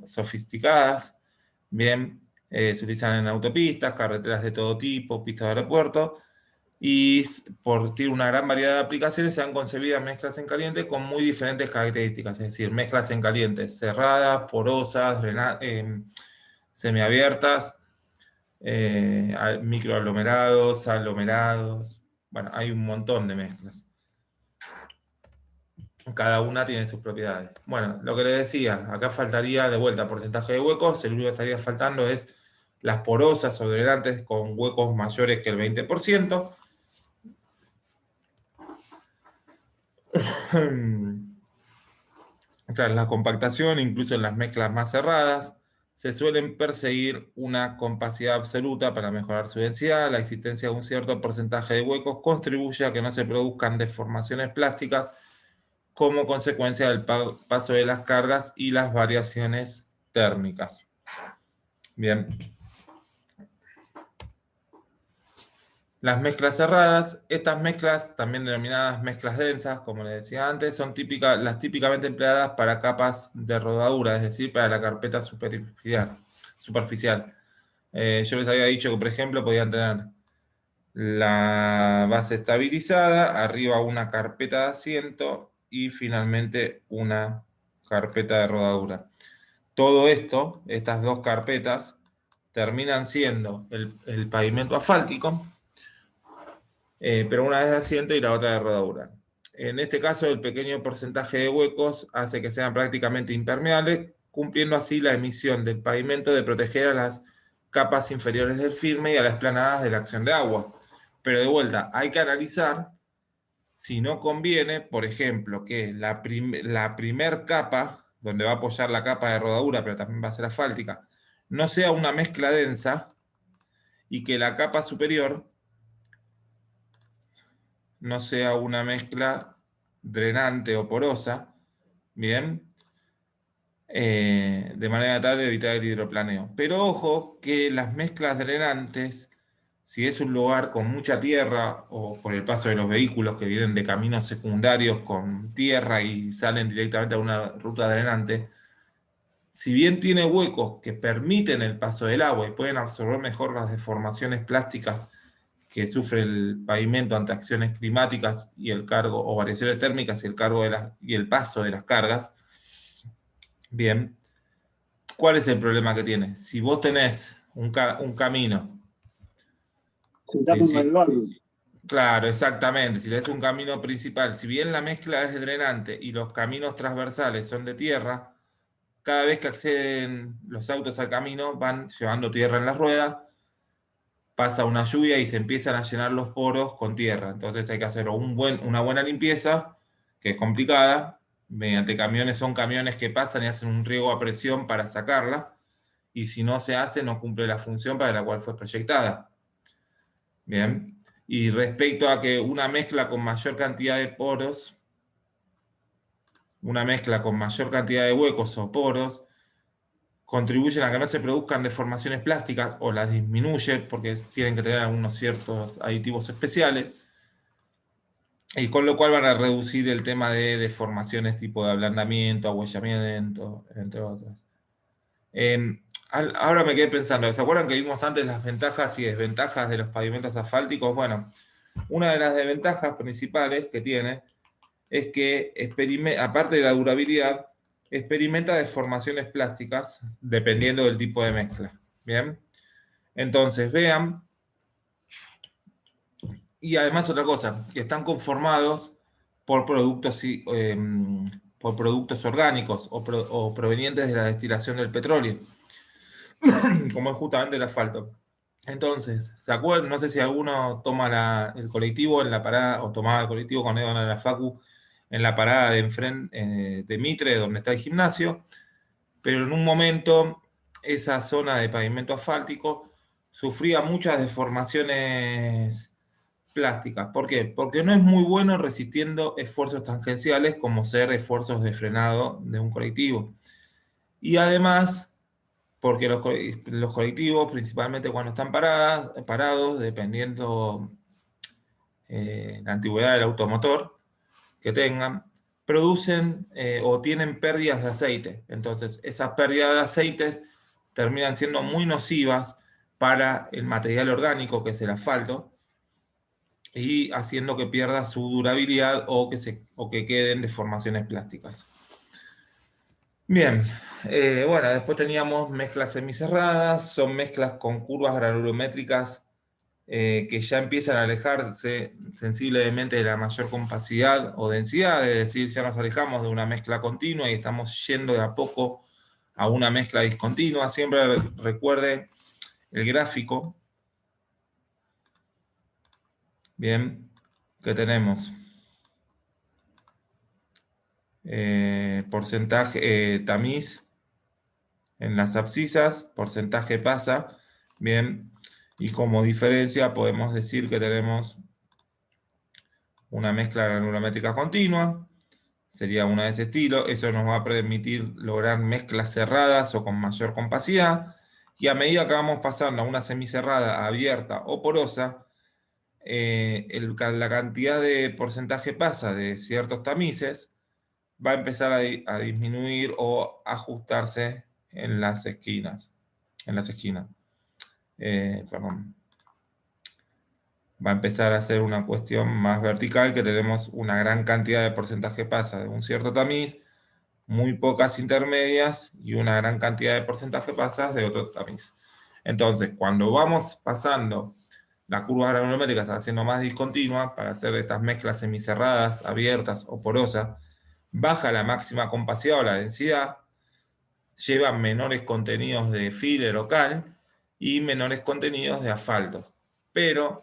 sofisticadas, bien, se utilizan en autopistas, carreteras de todo tipo, pistas de aeropuerto, y tiene una gran variedad de aplicaciones, se han concebido mezclas en caliente con muy diferentes características, es decir, mezclas en caliente cerradas, porosas, semiabiertas, microaglomerados, aglomerados. Bueno, hay un montón de mezclas. Cada una tiene sus propiedades. Bueno, lo que les decía, acá faltaría de vuelta porcentaje de huecos, el único que estaría faltando es las porosas o drenantes con huecos mayores que el 20%. Tras la compactación, incluso en las mezclas más cerradas, se suelen perseguir una compacidad absoluta para mejorar su densidad. La existencia de un cierto porcentaje de huecos contribuye a que no se produzcan deformaciones plásticas como consecuencia del paso de las cargas y las variaciones térmicas. Bien. Las mezclas cerradas, estas mezclas, también denominadas mezclas densas, como les decía antes, son las típicamente empleadas para capas de rodadura, es decir, para la carpeta superficial. Yo les había dicho que, por ejemplo, podían tener la base estabilizada, arriba una carpeta de asiento y finalmente una carpeta de rodadura. Todo esto, estas dos carpetas, terminan siendo el pavimento asfáltico, pero una es de asiento y la otra de rodadura. En este caso, el pequeño porcentaje de huecos hace que sean prácticamente impermeables, cumpliendo así la misión del pavimento de proteger a las capas inferiores del firme y a las planadas de la acción de agua. Pero de vuelta, hay que analizar si no conviene, por ejemplo, que la primer capa, donde va a apoyar la capa de rodadura, pero también va a ser asfáltica, no sea una mezcla densa y que la capa superior no sea una mezcla drenante o porosa, ¿bien? De manera tal de evitar el hidroplaneo. Pero ojo que las mezclas drenantes, si es un lugar con mucha tierra o por el paso de los vehículos que vienen de caminos secundarios con tierra y salen directamente a una ruta drenante, si bien tiene huecos que permiten el paso del agua y pueden absorber mejor las deformaciones plásticas que sufre el pavimento ante acciones climáticas y el cargo, o variaciones térmicas y el paso de las cargas, bien, ¿cuál es el problema que tiene? Si vos tenés un camino... Claro, exactamente. Si tenés un camino principal, si bien la mezcla es drenante y los caminos transversales son de tierra, cada vez que acceden los autos al camino van llevando tierra en las ruedas, pasa una lluvia y se empiezan a llenar los poros con tierra. Entonces hay que hacer una buena limpieza, que es complicada, mediante camiones, son camiones que pasan y hacen un riego a presión para sacarla, y si no se hace, no cumple la función para la cual fue proyectada. Bien. Y respecto a que una mezcla con mayor cantidad de poros, una mezcla con mayor cantidad de huecos o poros, contribuyen a que no se produzcan deformaciones plásticas o las disminuye porque tienen que tener algunos ciertos aditivos especiales, y con lo cual van a reducir el tema de deformaciones tipo de ablandamiento, ahuellamiento, entre otras. Ahora me quedé pensando, ¿se acuerdan que vimos antes las ventajas y desventajas de los pavimentos asfálticos? Bueno, una de las desventajas principales que tiene es que, aparte de la durabilidad, experimenta deformaciones plásticas dependiendo del tipo de mezcla. ¿Bien? Entonces, vean, y además otra cosa, que están conformados por productos orgánicos o provenientes de la destilación del petróleo, como es justamente el asfalto. Entonces, ¿se acuerdan? No sé si alguno toma el colectivo en la parada, o tomaba el colectivo cuando iban a la facu, en la parada de enfrente de Mitre, donde está el gimnasio, pero en un momento esa zona de pavimento asfáltico sufría muchas deformaciones plásticas. ¿Por qué? Porque no es muy bueno resistiendo esfuerzos tangenciales como ser esfuerzos de frenado de un colectivo. Y además, porque los colectivos, principalmente cuando están parados, dependiendo la antigüedad del automotor que tengan, producen o tienen pérdidas de aceite. Entonces, esas pérdidas de aceites terminan siendo muy nocivas para el material orgánico, que es el asfalto, y haciendo que pierda su durabilidad o que queden deformaciones plásticas. Bien, bueno, después teníamos mezclas semicerradas, son mezclas con curvas granulométricas que ya empiezan a alejarse sensiblemente de la mayor compacidad o densidad, es decir, ya nos alejamos de una mezcla continua y estamos yendo de a poco a una mezcla discontinua. Siempre recuerde el gráfico. Bien, que tenemos porcentaje tamiz en las abscisas, porcentaje pasa, bien, y como diferencia podemos decir que tenemos una mezcla granulométrica continua, sería una de ese estilo. Eso nos va a permitir lograr mezclas cerradas o con mayor compacidad, y a medida que vamos pasando a una semicerrada abierta o porosa, la cantidad de porcentaje pasa de ciertos tamices va a empezar a disminuir o ajustarse en las esquinas. Perdón. Va a empezar a ser una cuestión más vertical, que tenemos una gran cantidad de porcentaje pasa de un cierto tamiz, muy pocas intermedias y una gran cantidad de porcentaje pasas de otro tamiz. Entonces, cuando vamos pasando la curva granulométrica, se va haciendo más discontinua para hacer estas mezclas semicerradas, abiertas o porosas, baja la máxima compacidad o la densidad, lleva menores contenidos de filler o cal y menores contenidos de asfalto. Pero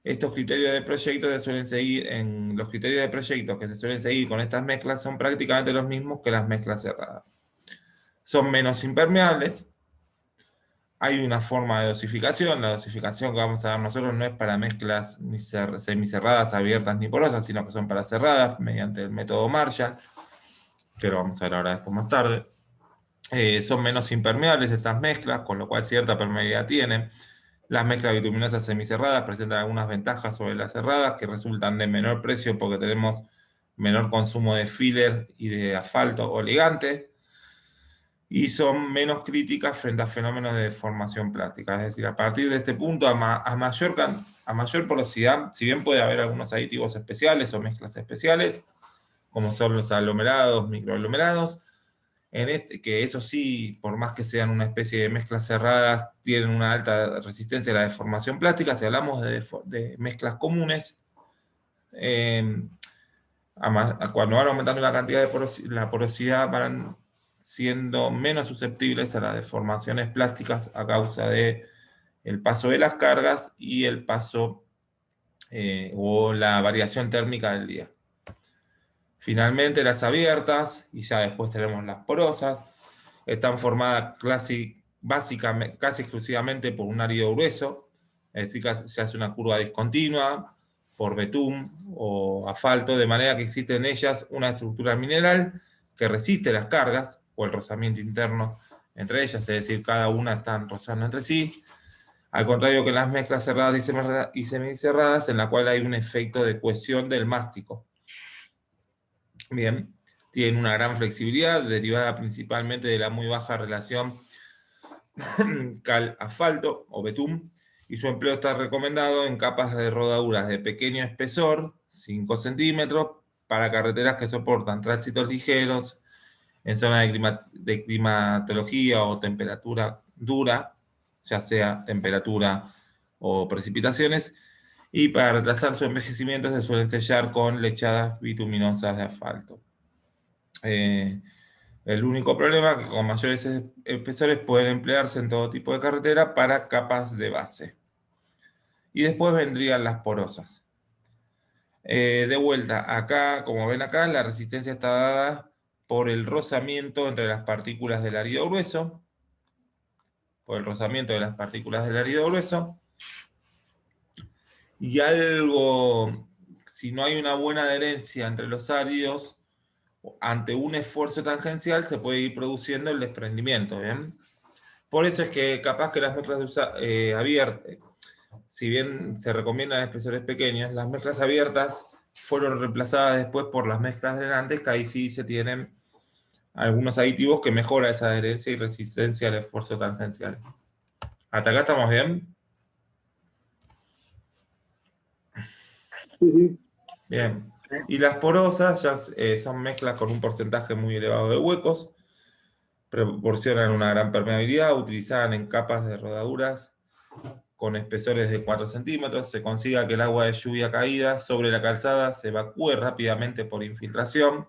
estos criterios de proyecto se suelen seguir, los criterios de proyecto que se suelen seguir con estas mezclas son prácticamente los mismos que las mezclas cerradas. Son menos impermeables. Hay una forma de dosificación. La dosificación que vamos a dar nosotros no es para mezclas ni semicerradas, abiertas ni porosas, sino que son para cerradas mediante el método Marshall, que lo vamos a ver ahora después más tarde. Son menos impermeables estas mezclas, con lo cual cierta permeabilidad tienen. Las mezclas bituminosas semicerradas presentan algunas ventajas sobre las cerradas, que resultan de menor precio porque tenemos menor consumo de filler y de asfalto o ligante, y son menos críticas frente a fenómenos de deformación plástica. Es decir, a partir de este punto, a mayor porosidad, si bien puede haber algunos aditivos especiales o mezclas especiales, como son los aglomerados, microaglomerados, que eso sí, por más que sean una especie de mezclas cerradas, tienen una alta resistencia a la deformación plástica. Si hablamos de mezclas comunes, cuando van aumentando la cantidad de la porosidad, van siendo menos susceptibles a las deformaciones plásticas a causa de el paso de las cargas y el paso o la variación térmica del día. Finalmente, las abiertas, y ya después tenemos las porosas, están formadas casi exclusivamente por un árido grueso, es decir, que se hace una curva discontinua por betún o asfalto, de manera que existe en ellas una estructura mineral que resiste las cargas o el rozamiento interno entre ellas, es decir, cada una están rozando entre sí, al contrario que en las mezclas cerradas y semicerradas, en la cual hay un efecto de cohesión del mástico. Bien, tienen una gran flexibilidad derivada principalmente de la muy baja relación cal-asfalto o betún, y su empleo está recomendado en capas de rodaduras de pequeño espesor, 5 centímetros, para carreteras que soportan tránsitos ligeros, en zonas de climatología o temperatura dura, ya sea temperatura o precipitaciones, y para retrasar su envejecimiento se suelen sellar con lechadas bituminosas de asfalto. El único problema es que con mayores espesores pueden emplearse en todo tipo de carretera para capas de base. Y después vendrían las porosas. De vuelta, acá, como ven acá, la resistencia está dada por el rozamiento entre las partículas del árido grueso, y algo, si no hay una buena adherencia entre los áridos, ante un esfuerzo tangencial se puede ir produciendo el desprendimiento, ¿bien? Por eso es que capaz que las mezclas abiertas, si bien se recomiendan espesores pequeños, las mezclas abiertas fueron reemplazadas después por las mezclas drenantes, que ahí sí se tienen algunos aditivos que mejoran esa adherencia y resistencia al esfuerzo tangencial. ¿Hasta acá estamos bien? Bien. Y las porosas ya son mezclas con un porcentaje muy elevado de huecos, proporcionan una gran permeabilidad, utilizadas en capas de rodaduras con espesores de 4 centímetros. Se consiga que el agua de lluvia caída sobre la calzada se evacúe rápidamente por infiltración,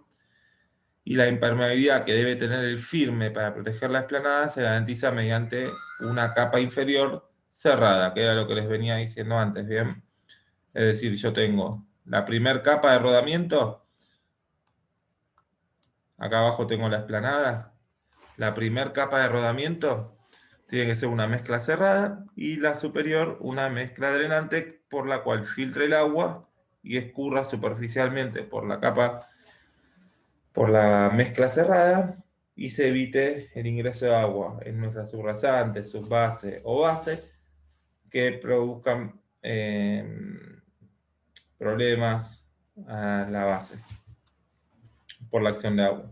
y la impermeabilidad que debe tener el firme para proteger la explanada se garantiza mediante una capa inferior cerrada, que era lo que les venía diciendo antes, ¿bien? Es decir, yo tengo la primera capa de rodamiento, acá abajo tengo la explanada, la primera capa de rodamiento tiene que ser una mezcla cerrada, y la superior una mezcla drenante por la cual filtre el agua y escurra superficialmente por la capa, por la mezcla cerrada, y se evite el ingreso de agua en nuestras subrasantes, subbase o base que produzcan problemas a la base por la acción de agua.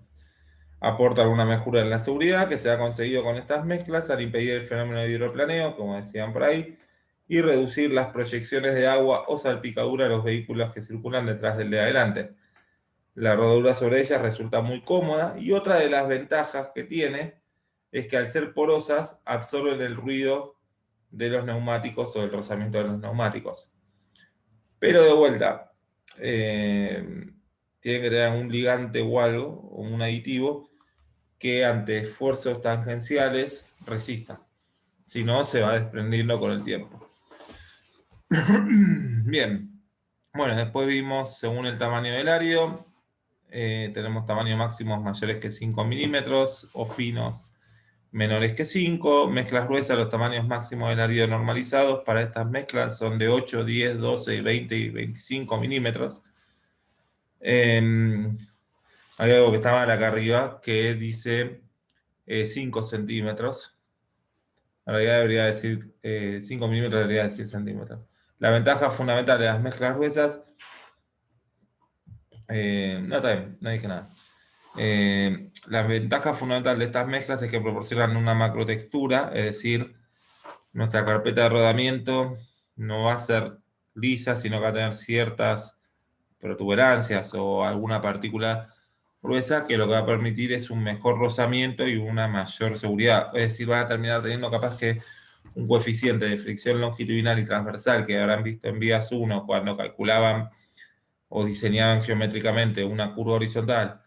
Aporta alguna mejora en la seguridad que se ha conseguido con estas mezclas al impedir el fenómeno de hidroplaneo, como decían por ahí, y reducir las proyecciones de agua o salpicadura a los vehículos que circulan detrás del de adelante. La rodadura sobre ellas resulta muy cómoda, y otra de las ventajas que tiene es que al ser porosas absorben el ruido de los neumáticos o el rozamiento de los neumáticos. Pero de vuelta, tiene que tener un ligante o algo, o un aditivo, que ante esfuerzos tangenciales resista. Si no, se va desprendiendo con el tiempo. Bien. Bueno, después vimos según el tamaño del árido. Tenemos tamaños máximos mayores que 5 milímetros o finos menores que 5. Mezclas gruesas, los tamaños máximos del árido normalizados para estas mezclas son de 8, 10, 12, 20 y 25 milímetros. Hay algo que está mal acá arriba que dice 5 centímetros. En realidad debería decir 5 milímetros, debería decir centímetros. La ventaja fundamental de las mezclas gruesas... no, está bien, no dije nada. La ventaja fundamental de estas mezclas es que proporcionan una macrotextura, es decir, nuestra carpeta de rodamiento no va a ser lisa, sino que va a tener ciertas protuberancias o alguna partícula gruesa, que lo que va a permitir es un mejor rozamiento y una mayor seguridad. Es decir, van a terminar teniendo capaz que un coeficiente de fricción longitudinal y transversal que habrán visto en vías 1 cuando calculaban o diseñaban geométricamente una curva horizontal,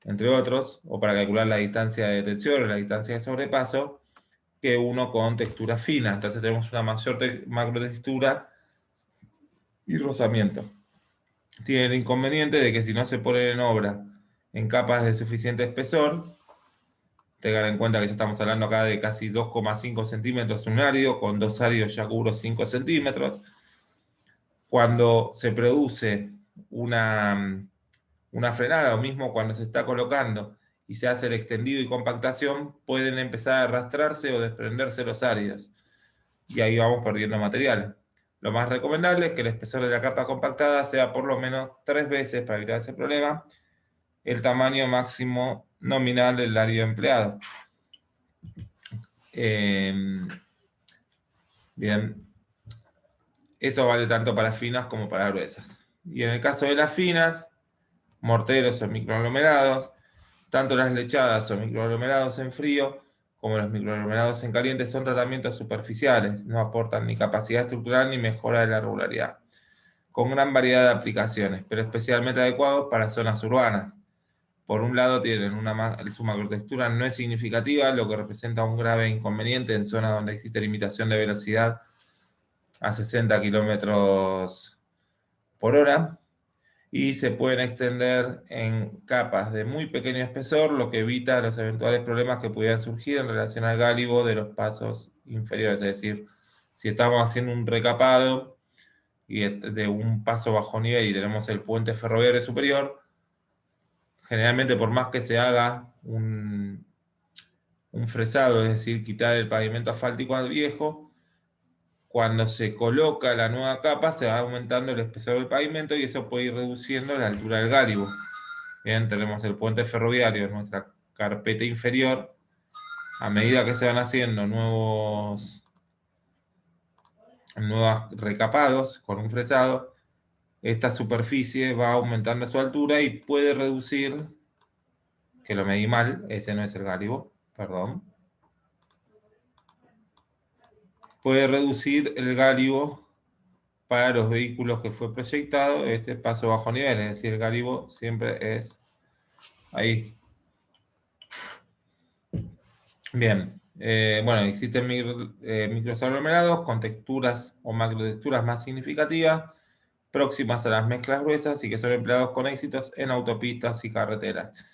entre otros, o para calcular la distancia de detención o la distancia de sobrepaso, que uno con textura fina. Entonces tenemos una mayor macrotextura y rozamiento. Tiene el inconveniente de que si no se pone en obra en capas de suficiente espesor, tengan en cuenta que ya estamos hablando acá de casi 2,5 centímetros un árido, con 2 áridos ya cubro 5 centímetros. Cuando se produce una frenada, o mismo cuando se está colocando y se hace el extendido y compactación, pueden empezar a arrastrarse o desprenderse los áridos, y ahí vamos perdiendo material. Lo más recomendable es que el espesor de la capa compactada sea por lo menos 3 veces, para evitar ese problema, el tamaño máximo nominal del árido empleado. Bien, eso vale tanto para finas como para gruesas. Y en el caso de las finas, morteros o microaglomerados, tanto las lechadas o microaglomerados en frío como los microaglomerados en caliente son tratamientos superficiales, no aportan ni capacidad estructural ni mejora de la regularidad, con gran variedad de aplicaciones, pero especialmente adecuados para zonas urbanas. Por un lado, tienen su macrotextura no es significativa, lo que representa un grave inconveniente en zonas donde existe limitación de velocidad a 60 kilómetros por hora, y se pueden extender en capas de muy pequeño espesor, lo que evita los eventuales problemas que pudieran surgir en relación al gálibo de los pasos inferiores. Es decir, si estamos haciendo un recapado y de un paso bajo nivel y tenemos el puente ferroviario superior, generalmente por más que se haga un fresado, es decir, quitar el pavimento asfáltico al viejo, cuando se coloca la nueva capa se va aumentando el espesor del pavimento y eso puede ir reduciendo la altura del gálibo. Bien, tenemos el puente ferroviario en nuestra carpeta inferior. A medida que se van haciendo nuevos recapados con un fresado, esta superficie va aumentando su altura y puede reducir, que lo medí mal, ese no es el gálibo, perdón, puede reducir el gálibo para los vehículos que fue proyectado, este paso bajo nivel, es decir, el gálibo siempre es ahí. Bien, bueno, existen microaglomerados con texturas o macrotexturas más significativas, próximas a las mezclas gruesas y que son empleados con éxitos en autopistas y carreteras.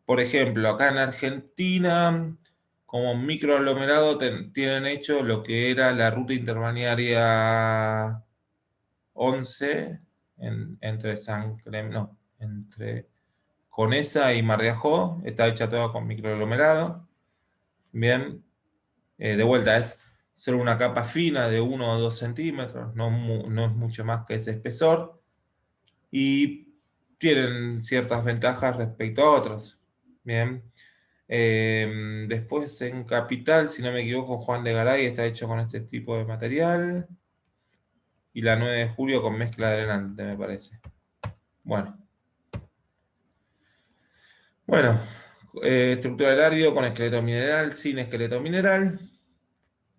Por ejemplo, acá en Argentina, como microaglomerado tienen hecho lo que era la ruta interbalnearia 11 entre entre Conesa y Mar de Ajó, está hecha toda con microaglomerado. Bien, de vuelta es solo una capa fina de 1 o 2 centímetros, no es mucho más que ese espesor, y tienen ciertas ventajas respecto a otros. Bien, después en Capital, si no me equivoco, Juan de Garay está hecho con este tipo de material, y la 9 de julio con mezcla drenante, me parece. Bueno, estructura del árido con esqueleto mineral, sin esqueleto mineral.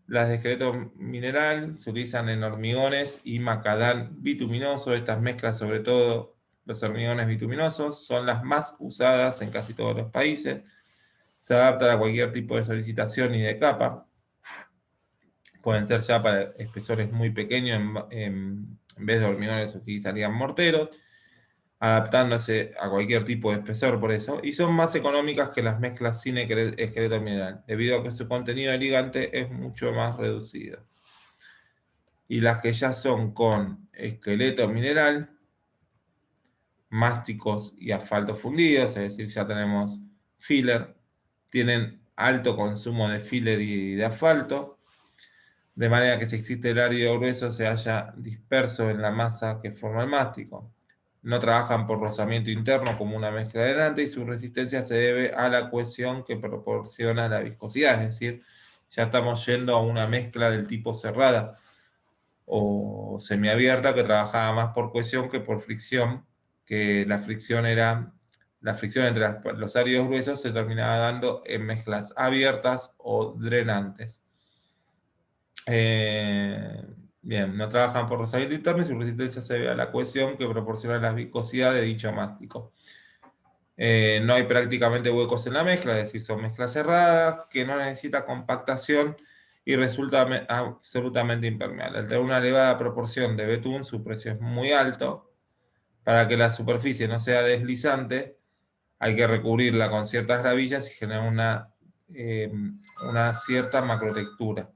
Las de esqueleto mineral se utilizan en hormigones y macadán bituminoso. Estas mezclas, sobre todo los hormigones bituminosos, son las más usadas en casi todos los países. Se adaptan a cualquier tipo de solicitación y de capa. Pueden ser ya para espesores muy pequeños, en vez de hormigones se utilizarían morteros, adaptándose a cualquier tipo de espesor por eso, y son más económicas que las mezclas sin esqueleto mineral, debido a que su contenido de ligante es mucho más reducido. Y las que ya son con esqueleto mineral, másticos y asfalto fundidos, es decir, ya tenemos filler, tienen alto consumo de filler y de asfalto, de manera que si existe el árido grueso se halla disperso en la masa que forma el mástico. No trabajan por rozamiento interno como una mezcla adelante y su resistencia se debe a la cohesión que proporciona la viscosidad, es decir, ya estamos yendo a una mezcla del tipo cerrada o semiabierta que trabajaba más por cohesión que por fricción, que la fricción entre los áridos gruesos se terminaba dando en mezclas abiertas o drenantes. Bien, no trabajan por rozamiento interno y su resistencia se debe a la cohesión que proporciona la viscosidad de dicho mástico. No hay prácticamente huecos en la mezcla, es decir, son mezclas cerradas, que no necesita compactación y resulta absolutamente impermeable. Al tener una elevada proporción de betún, su precio es muy alto. Para que la superficie no sea deslizante, hay que recubrirla con ciertas gravillas y generar una cierta macrotextura.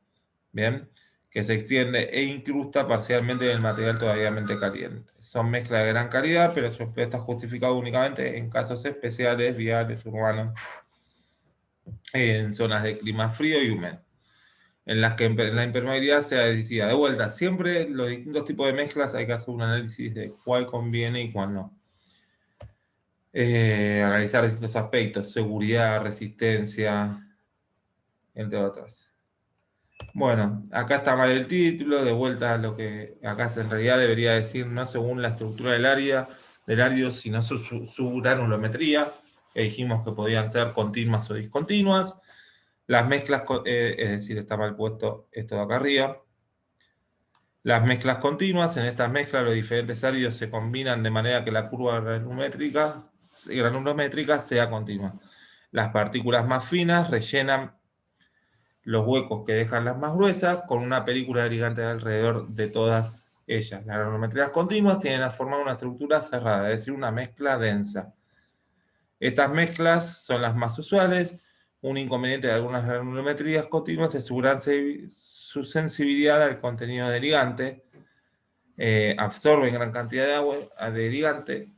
Bien, que se extiende e incrusta parcialmente en el material todavía caliente. Son mezclas de gran calidad, pero su empleo está justificado únicamente en casos especiales, viales, urbanos, en zonas de clima frío y húmedo, en las que la impermeabilidad sea decidida. De vuelta, siempre los distintos tipos de mezclas hay que hacer un análisis de cuál conviene y cuál no. Analizar distintos aspectos, seguridad, resistencia, entre otras. Bueno, acá está mal el título, de vuelta a lo que acá en realidad debería decir, no según la estructura del árido, sino su granulometría, que dijimos que podían ser continuas o discontinuas. Las mezclas, es decir, está mal puesto esto de acá arriba. Las mezclas continuas, en estas mezclas los diferentes áridos se combinan de manera que la curva granulométrica sea continua. Las partículas más finas rellenan los huecos que dejan las más gruesas con una película de ligantes alrededor de todas ellas. Las granulometrías continuas tienden a formar una estructura cerrada, es decir, una mezcla densa. Estas mezclas son las más usuales. Un inconveniente de algunas granulometrías continuas es su sensibilidad al contenido de ligante. Absorben gran cantidad de agua de ligante,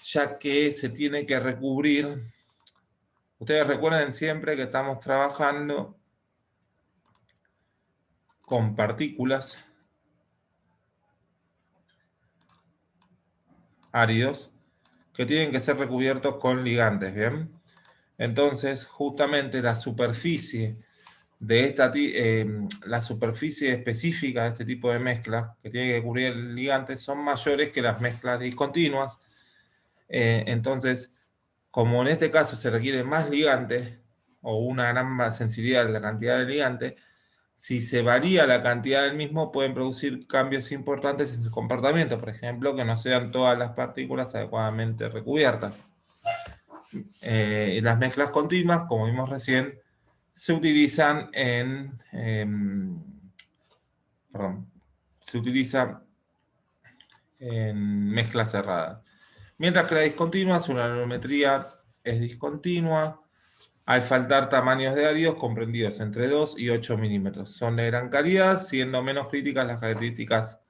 ya que se tiene que recubrir. Ustedes recuerden siempre que estamos trabajando con partículas áridos que tienen que ser recubiertos con ligantes, ¿bien? Entonces, justamente la superficie la superficie específica de este tipo de mezclas que tiene que cubrir el ligante son mayores que las mezclas discontinuas. Entonces, como en este caso se requiere más ligantes, o una gran sensibilidad a la cantidad de ligante, si se varía la cantidad del mismo, pueden producir cambios importantes en su comportamiento. Por ejemplo, que no sean todas las partículas adecuadamente recubiertas. Las mezclas continuas, como vimos recién, se utilizan en mezclas cerradas. Mientras que la discontinua, su nanometría es discontinua al faltar tamaños de áridos comprendidos entre 2 y 8 milímetros. Son de gran calidad, siendo menos críticas las características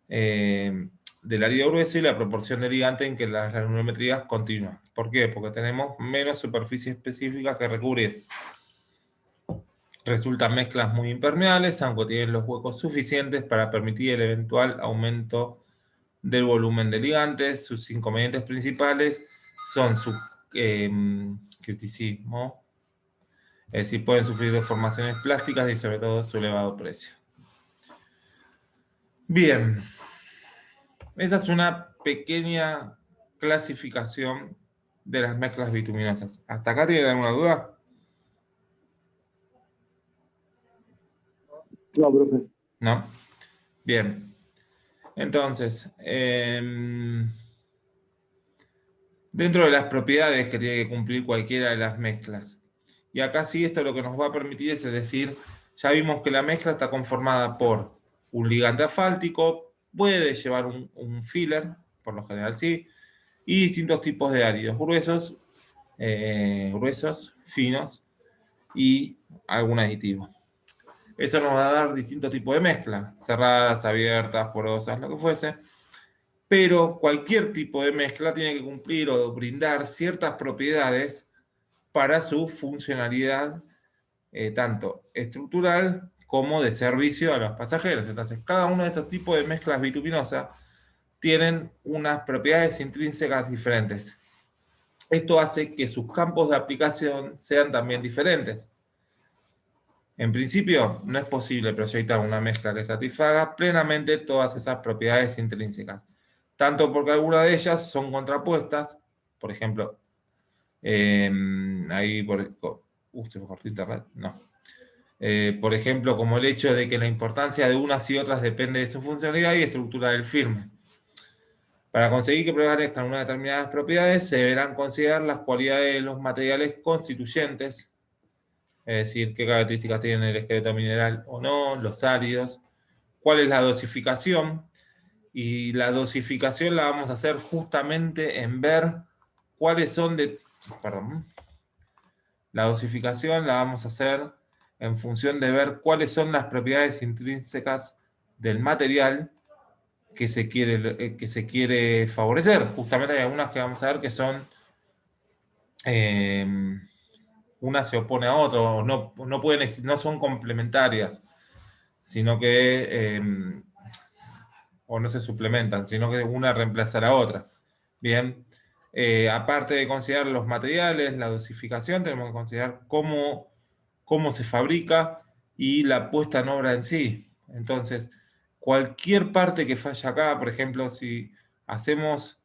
del árido grueso y la proporción de ligante en que las nanometrías continuas. ¿Por qué? Porque tenemos menos superficie específica que recubrir. Resultan mezclas muy impermeables, aunque tienen los huecos suficientes para permitir el eventual aumento del volumen de ligantes. Sus inconvenientes principales son su criticismo, es decir, pueden sufrir deformaciones plásticas y sobre todo su elevado precio. Bien, esa es una pequeña clasificación de las mezclas bituminosas. ¿Hasta acá tienen alguna duda? No, profe. ¿No? Bien. Entonces, dentro de las propiedades que tiene que cumplir cualquiera de las mezclas. Y acá sí, esto lo que nos va a permitir es decir, ya vimos que la mezcla está conformada por un ligante asfáltico, puede llevar un filler, por lo general sí, y distintos tipos de áridos, gruesos, finos y algún aditivo. Eso nos va a dar distintos tipos de mezcla, cerradas, abiertas, porosas, lo que fuese. Pero cualquier tipo de mezcla tiene que cumplir o brindar ciertas propiedades para su funcionalidad, tanto estructural como de servicio a los pasajeros. Entonces, cada uno de estos tipos de mezclas bituminosas tienen unas propiedades intrínsecas diferentes. Esto hace que sus campos de aplicación sean también diferentes. En principio, no es posible proyectar una mezcla que satisfaga plenamente todas esas propiedades intrínsecas. Tanto porque algunas de ellas son contrapuestas, por ejemplo, se me cortó internet, no. Por ejemplo, como el hecho de que la importancia de unas y otras depende de su funcionalidad y estructura del firme. Para conseguir que prevalezcan unas determinadas propiedades, se deberán considerar las cualidades de los materiales constituyentes, es decir, qué características tienen el esqueleto mineral o no, los áridos, cuál es la dosificación, y la dosificación la vamos a hacer justamente en ver cuáles son la dosificación la vamos a hacer en función de ver cuáles son las propiedades intrínsecas del material que se quiere favorecer. Justamente hay algunas que vamos a ver que son una se opone a otra, o no son complementarias, sino que o no se suplementan, sino que una reemplazará a otra. Bien, aparte de considerar los materiales, la dosificación, tenemos que considerar cómo se fabrica y la puesta en obra en sí. Entonces, cualquier parte que falla acá, por ejemplo, si hacemos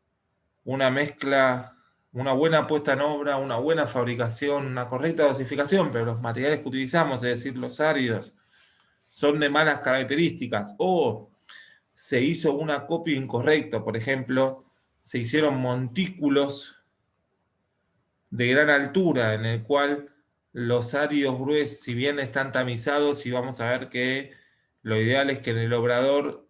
una mezcla, una buena puesta en obra, una buena fabricación, una correcta dosificación, pero los materiales que utilizamos, es decir, los áridos, son de malas características, o se hizo un acopio incorrecto, por ejemplo, se hicieron montículos de gran altura, en el cual los áridos gruesos, si bien están tamizados, y vamos a ver que lo ideal es que en el obrador,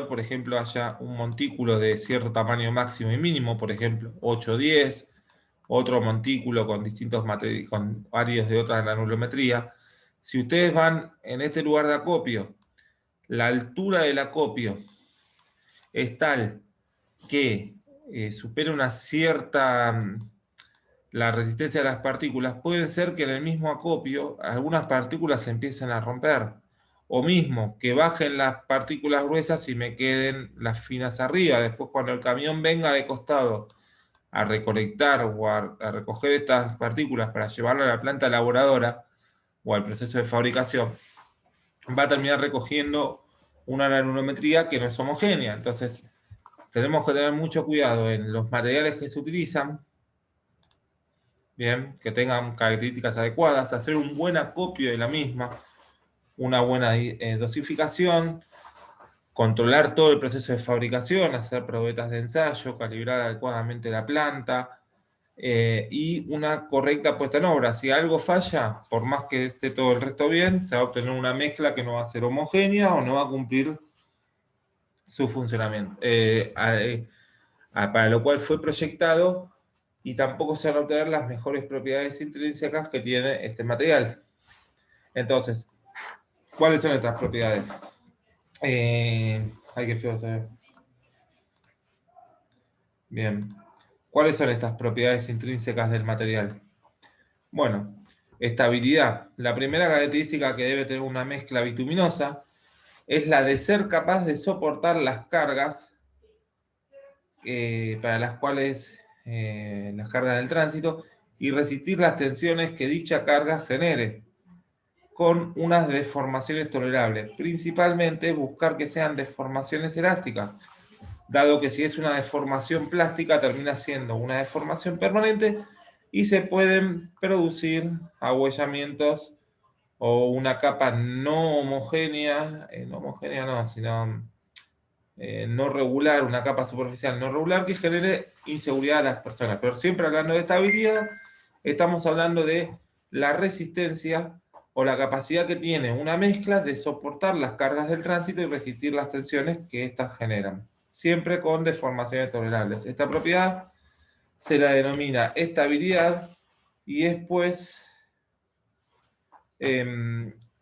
por ejemplo, haya un montículo de cierto tamaño máximo y mínimo, por ejemplo, 8 o 10, otro montículo con distintos materiales, con áridos de otra granulometría. Si ustedes van en este lugar de acopio, la altura del acopio es tal que supera una cierta la resistencia a las partículas, puede ser que en el mismo acopio algunas partículas se empiecen a romper, o mismo que bajen las partículas gruesas y me queden las finas arriba. Después, cuando el camión venga de costado a recolectar o a recoger estas partículas para llevarlo a la planta elaboradora o al proceso de fabricación, va a terminar recogiendo una granulometría que no es homogénea. Entonces, tenemos que tener mucho cuidado en los materiales que se utilizan bien, que tengan características adecuadas, hacer un buen acopio de la misma, una buena dosificación, controlar todo el proceso de fabricación, hacer probetas de ensayo, calibrar adecuadamente la planta, y una correcta puesta en obra. Si algo falla, por más que esté todo el resto bien, se va a obtener una mezcla que no va a ser homogénea o no va a cumplir su funcionamiento, para lo cual fue proyectado, y tampoco se van a obtener las mejores propiedades intrínsecas que tiene este material. Entonces, ¿cuáles son estas propiedades? Ay, qué feo se ve. Bien. ¿Cuáles son estas propiedades intrínsecas del material? Bueno, estabilidad. La primera característica que debe tener una mezcla bituminosa es la de ser capaz de soportar las cargas para las cuales las cargas del tránsito, y resistir las tensiones que dicha carga genere, con unas deformaciones tolerables. Principalmente buscar que sean deformaciones elásticas, dado que si es una deformación plástica termina siendo una deformación permanente y se pueden producir ahuellamientos o una capa no homogénea, no regular, una capa superficial no regular que genere inseguridad a las personas. Pero siempre hablando de estabilidad, estamos hablando de la resistencia o la capacidad que tiene una mezcla de soportar las cargas del tránsito y resistir las tensiones que éstas generan, siempre con deformaciones tolerables. Esta propiedad se la denomina estabilidad, y es pues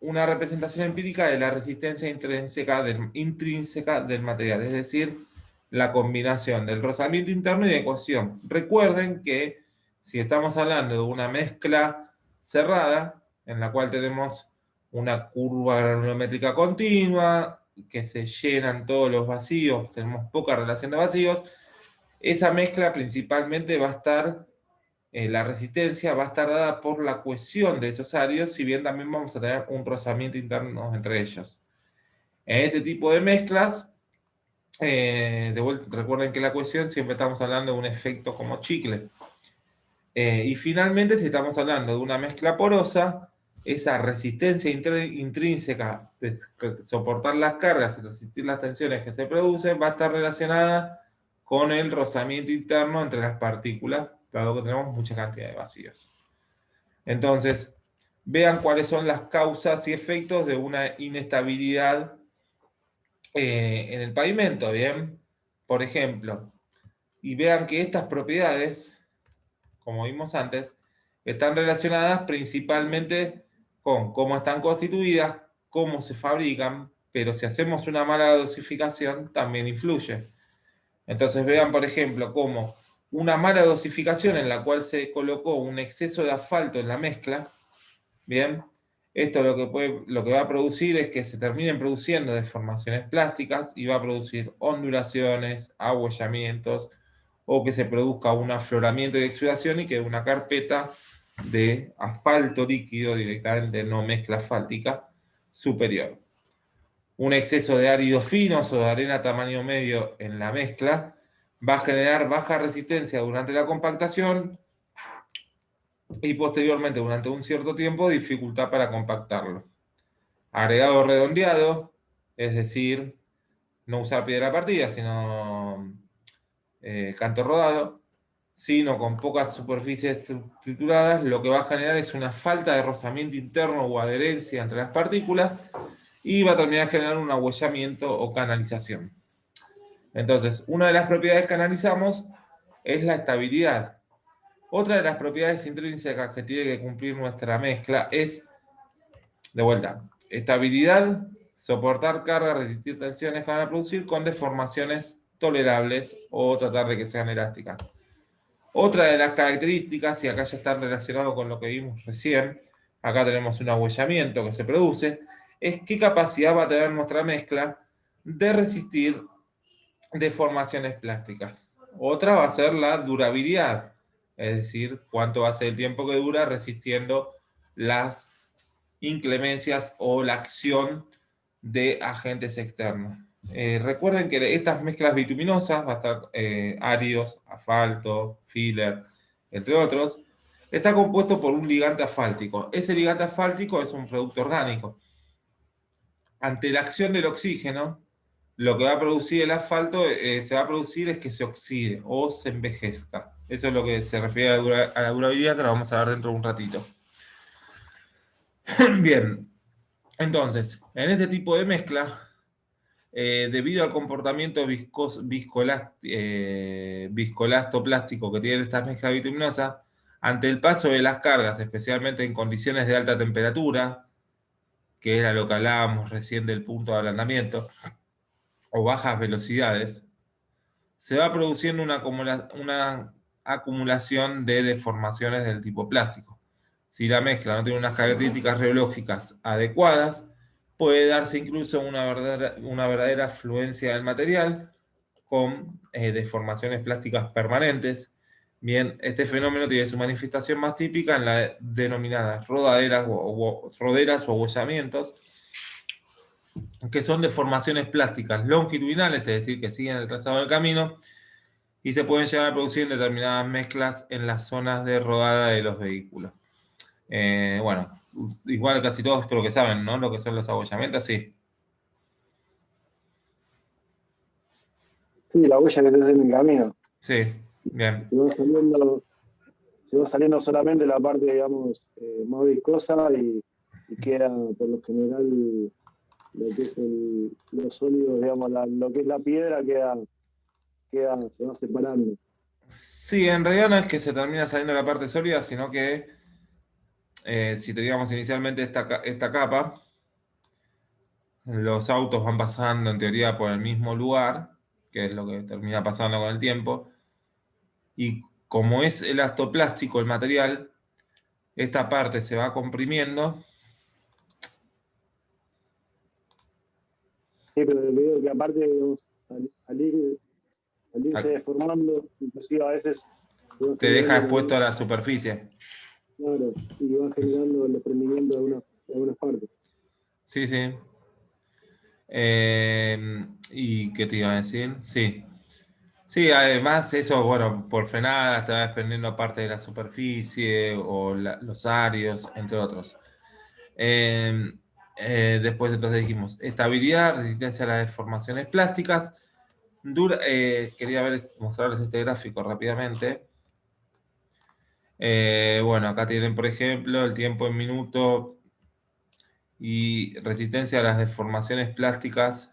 una representación empírica de la resistencia intrínseca del material, es decir, la combinación del rozamiento interno y de cohesión. Recuerden que si estamos hablando de una mezcla cerrada, en la cual tenemos una curva granulométrica continua, que se llenan todos los vacíos, tenemos poca relación de vacíos, esa mezcla principalmente va a estar, la resistencia va a estar dada por la cohesión de esos áreos, si bien también vamos a tener un rozamiento interno entre ellos. En este tipo de mezclas, recuerden que la cohesión siempre estamos hablando de un efecto como chicle. Y finalmente, si estamos hablando de una mezcla porosa, esa resistencia intrínseca de soportar las cargas y resistir las tensiones que se producen va a estar relacionada con el rozamiento interno entre las partículas, dado que tenemos mucha cantidad de vacíos. Entonces, vean cuáles son las causas y efectos de una inestabilidad en el pavimento, ¿bien? Por ejemplo, y vean que estas propiedades, como vimos antes, están relacionadas principalmente con cómo están constituidas, cómo se fabrican, pero si hacemos una mala dosificación también influye. Entonces vean, por ejemplo, cómo una mala dosificación en la cual se colocó un exceso de asfalto en la mezcla, ¿bien? Esto lo que va a producir es que se terminen produciendo deformaciones plásticas y va a producir ondulaciones, ahuellamientos, o que se produzca un afloramiento y exudación y que una carpeta de asfalto líquido directamente, no mezcla asfáltica, superior. Un exceso de áridos finos o de arena tamaño medio en la mezcla va a generar baja resistencia durante la compactación y posteriormente, durante un cierto tiempo, dificultad para compactarlo. Agregado redondeado, es decir, no usar piedra partida, sino canto rodado, sino con pocas superficies trituradas, lo que va a generar es una falta de rozamiento interno o adherencia entre las partículas y va a terminar generando un ahuellamiento o canalización. Entonces, una de las propiedades que analizamos es la estabilidad. Otra de las propiedades intrínsecas que tiene que cumplir nuestra mezcla es, de vuelta, estabilidad, soportar carga, resistir tensiones que van a producir con deformaciones tolerables o tratar de que sean elásticas. Otra de las características, y acá ya están relacionados con lo que vimos recién, acá tenemos un ahuellamiento que se produce, es qué capacidad va a tener nuestra mezcla de resistir deformaciones plásticas. Otra va a ser la durabilidad, es decir, cuánto va a ser el tiempo que dura resistiendo las inclemencias o la acción de agentes externos. Recuerden que estas mezclas bituminosas, va a estar áridos, asfalto, filler, entre otros, está compuesto por un ligante asfáltico. Ese ligante asfáltico es un producto orgánico. Ante la acción del oxígeno, lo que va a producir el asfalto se va a producir es que se oxide o se envejezca. Eso es lo que se refiere a la durabilidad, que lo vamos a ver dentro de un ratito. Bien, entonces, en este tipo de mezcla, debido al comportamiento viscoelastoplástico que tiene esta mezcla bituminosa, ante el paso de las cargas, especialmente en condiciones de alta temperatura, que era lo que hablábamos recién del punto de ablandamiento, o bajas velocidades, se va produciendo una acumulación de deformaciones del tipo plástico. Si la mezcla no tiene unas características reológicas adecuadas, puede darse incluso una verdadera fluencia del material con deformaciones plásticas permanentes. Bien, este fenómeno tiene su manifestación más típica en las denominadas roderas o abollamientos, que son deformaciones plásticas longitudinales, es decir, que siguen el trazado del camino, y se pueden llegar a producir en determinadas mezclas en las zonas de rodada de los vehículos. Bueno, igual casi todos creo que saben, ¿no? Lo que son los abollamientos, sí. Sí, la huella que te hace en el camino. Sí, bien. Se va saliendo solamente la parte, digamos, más viscosa y queda, por lo general, lo que es los sólidos, digamos, lo que es la piedra se va separando. Sí, en realidad no es que se termina saliendo la parte sólida, sino que si teníamos inicialmente esta capa, los autos van pasando en teoría por el mismo lugar, que es lo que termina pasando con el tiempo, y como es elastoplástico el material, esta parte se va comprimiendo. Sí, pero le digo que aparte, digamos, al irse deformando, inclusive a veces te deja expuesto a la superficie. Claro, y va generando el desprendimiento de algunas partes. Sí, sí. ¿Y qué te iba a decir? Sí. Sí, además eso, bueno, por frenadas te va desprendiendo parte de la superficie o los áridos, entre otros. Después entonces dijimos, estabilidad, resistencia a las deformaciones plásticas. Quería mostrarles este gráfico rápidamente. Bueno, acá tienen, por ejemplo, el tiempo en minuto y resistencia a las deformaciones plásticas,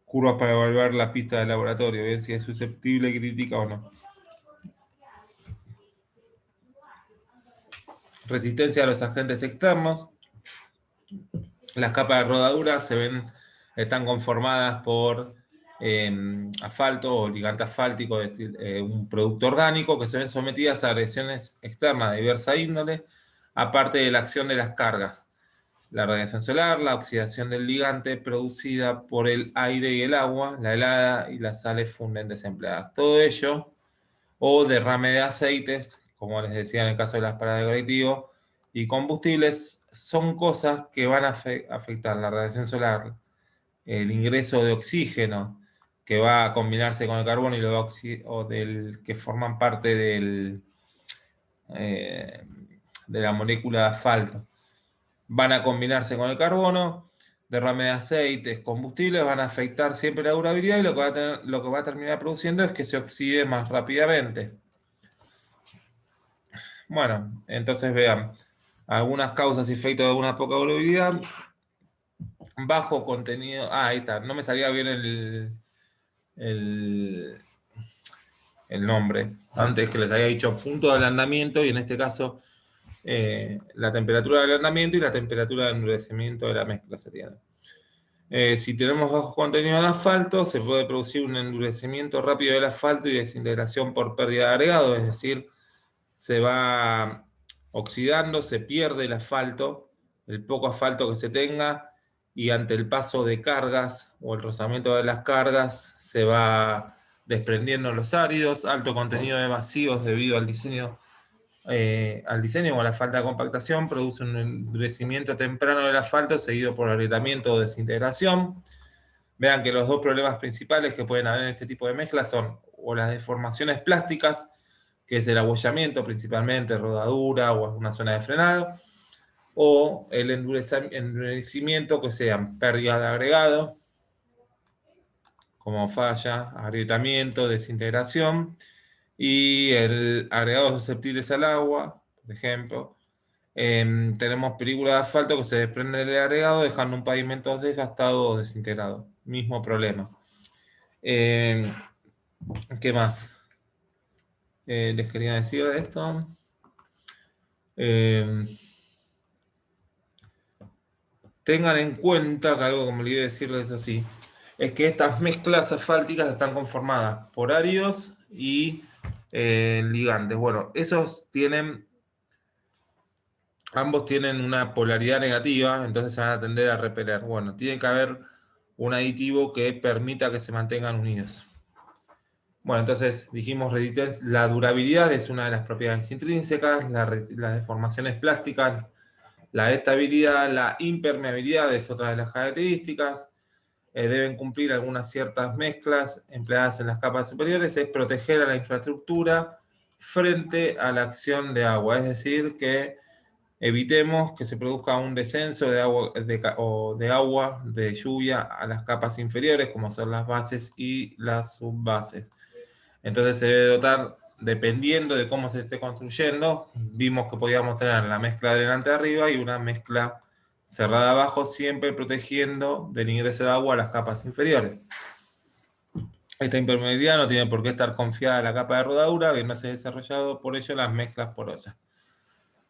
curvas para evaluar la pista del laboratorio, ver si es susceptible, crítica o no. Resistencia a los agentes externos. Las capas de rodadura están conformadas por asfalto o ligante asfáltico, un producto orgánico, que se ven sometidas a agresiones externas de diversa índole, aparte de la acción de las cargas. La radiación solar, la oxidación del ligante producida por el aire y el agua, la helada y las sales funden desempleadas. Todo ello, o derrame de aceites, como les decía en el caso de las paradas de colectivo, y combustibles, son cosas que van a afectar la radiación solar, el ingreso de oxígeno, que va a combinarse con el carbono y que forman parte de la molécula de asfalto. Van a combinarse con el carbono, derrame de aceites, combustibles, van a afectar siempre la durabilidad y lo que va a terminar produciendo es que se oxide más rápidamente. Bueno, entonces vean, algunas causas y efectos de una poca durabilidad, bajo contenido, ahí está, no me salía bien el nombre, antes que les había dicho punto de ablandamiento y en este caso la temperatura de ablandamiento y la temperatura de endurecimiento de la mezcla serían. Si tenemos bajo contenido de asfalto, se puede producir un endurecimiento rápido del asfalto y desintegración por pérdida de agregado, es decir, se va oxidando, se pierde el asfalto, el poco asfalto que se tenga, y ante el paso de cargas o el rozamiento de las cargas se va desprendiendo los áridos, alto contenido de vacíos debido al diseño o a la falta de compactación, produce un endurecimiento temprano del asfalto seguido por agrietamiento o desintegración. Vean que los dos problemas principales que pueden haber en este tipo de mezclas son o las deformaciones plásticas que es el abollamiento principalmente, rodadura o alguna zona de frenado, o el endurecimiento, que sean pérdidas de agregado, como falla, agrietamiento, desintegración, y el agregados susceptibles al agua, por ejemplo. Tenemos película de asfalto que se desprende del agregado, dejando un pavimento desgastado o desintegrado. Mismo problema. ¿Qué más? Les quería decir de esto. Tengan en cuenta que algo que me olvidé decirles así, es que estas mezclas asfálticas están conformadas por áridos y ligantes. Bueno, ambos tienen una polaridad negativa, entonces se van a tender a repeler. Bueno, tiene que haber un aditivo que permita que se mantengan unidos. Bueno, entonces dijimos resistencia, la durabilidad es una de las propiedades intrínsecas, las deformaciones plásticas, la estabilidad, la impermeabilidad es otra de las características. Deben cumplir algunas ciertas mezclas empleadas en las capas superiores, es proteger a la infraestructura frente a la acción de agua, es decir, que evitemos que se produzca un descenso de agua, de lluvia a las capas inferiores, como son las bases y las subbases. Entonces se debe dotar, dependiendo de cómo se esté construyendo, vimos que podíamos tener la mezcla delante arriba y una mezcla cerrada abajo, siempre protegiendo del ingreso de agua a las capas inferiores. Esta impermeabilidad no tiene por qué estar confiada en la capa de rodadura, que no se ha desarrollado, por ello las mezclas porosas.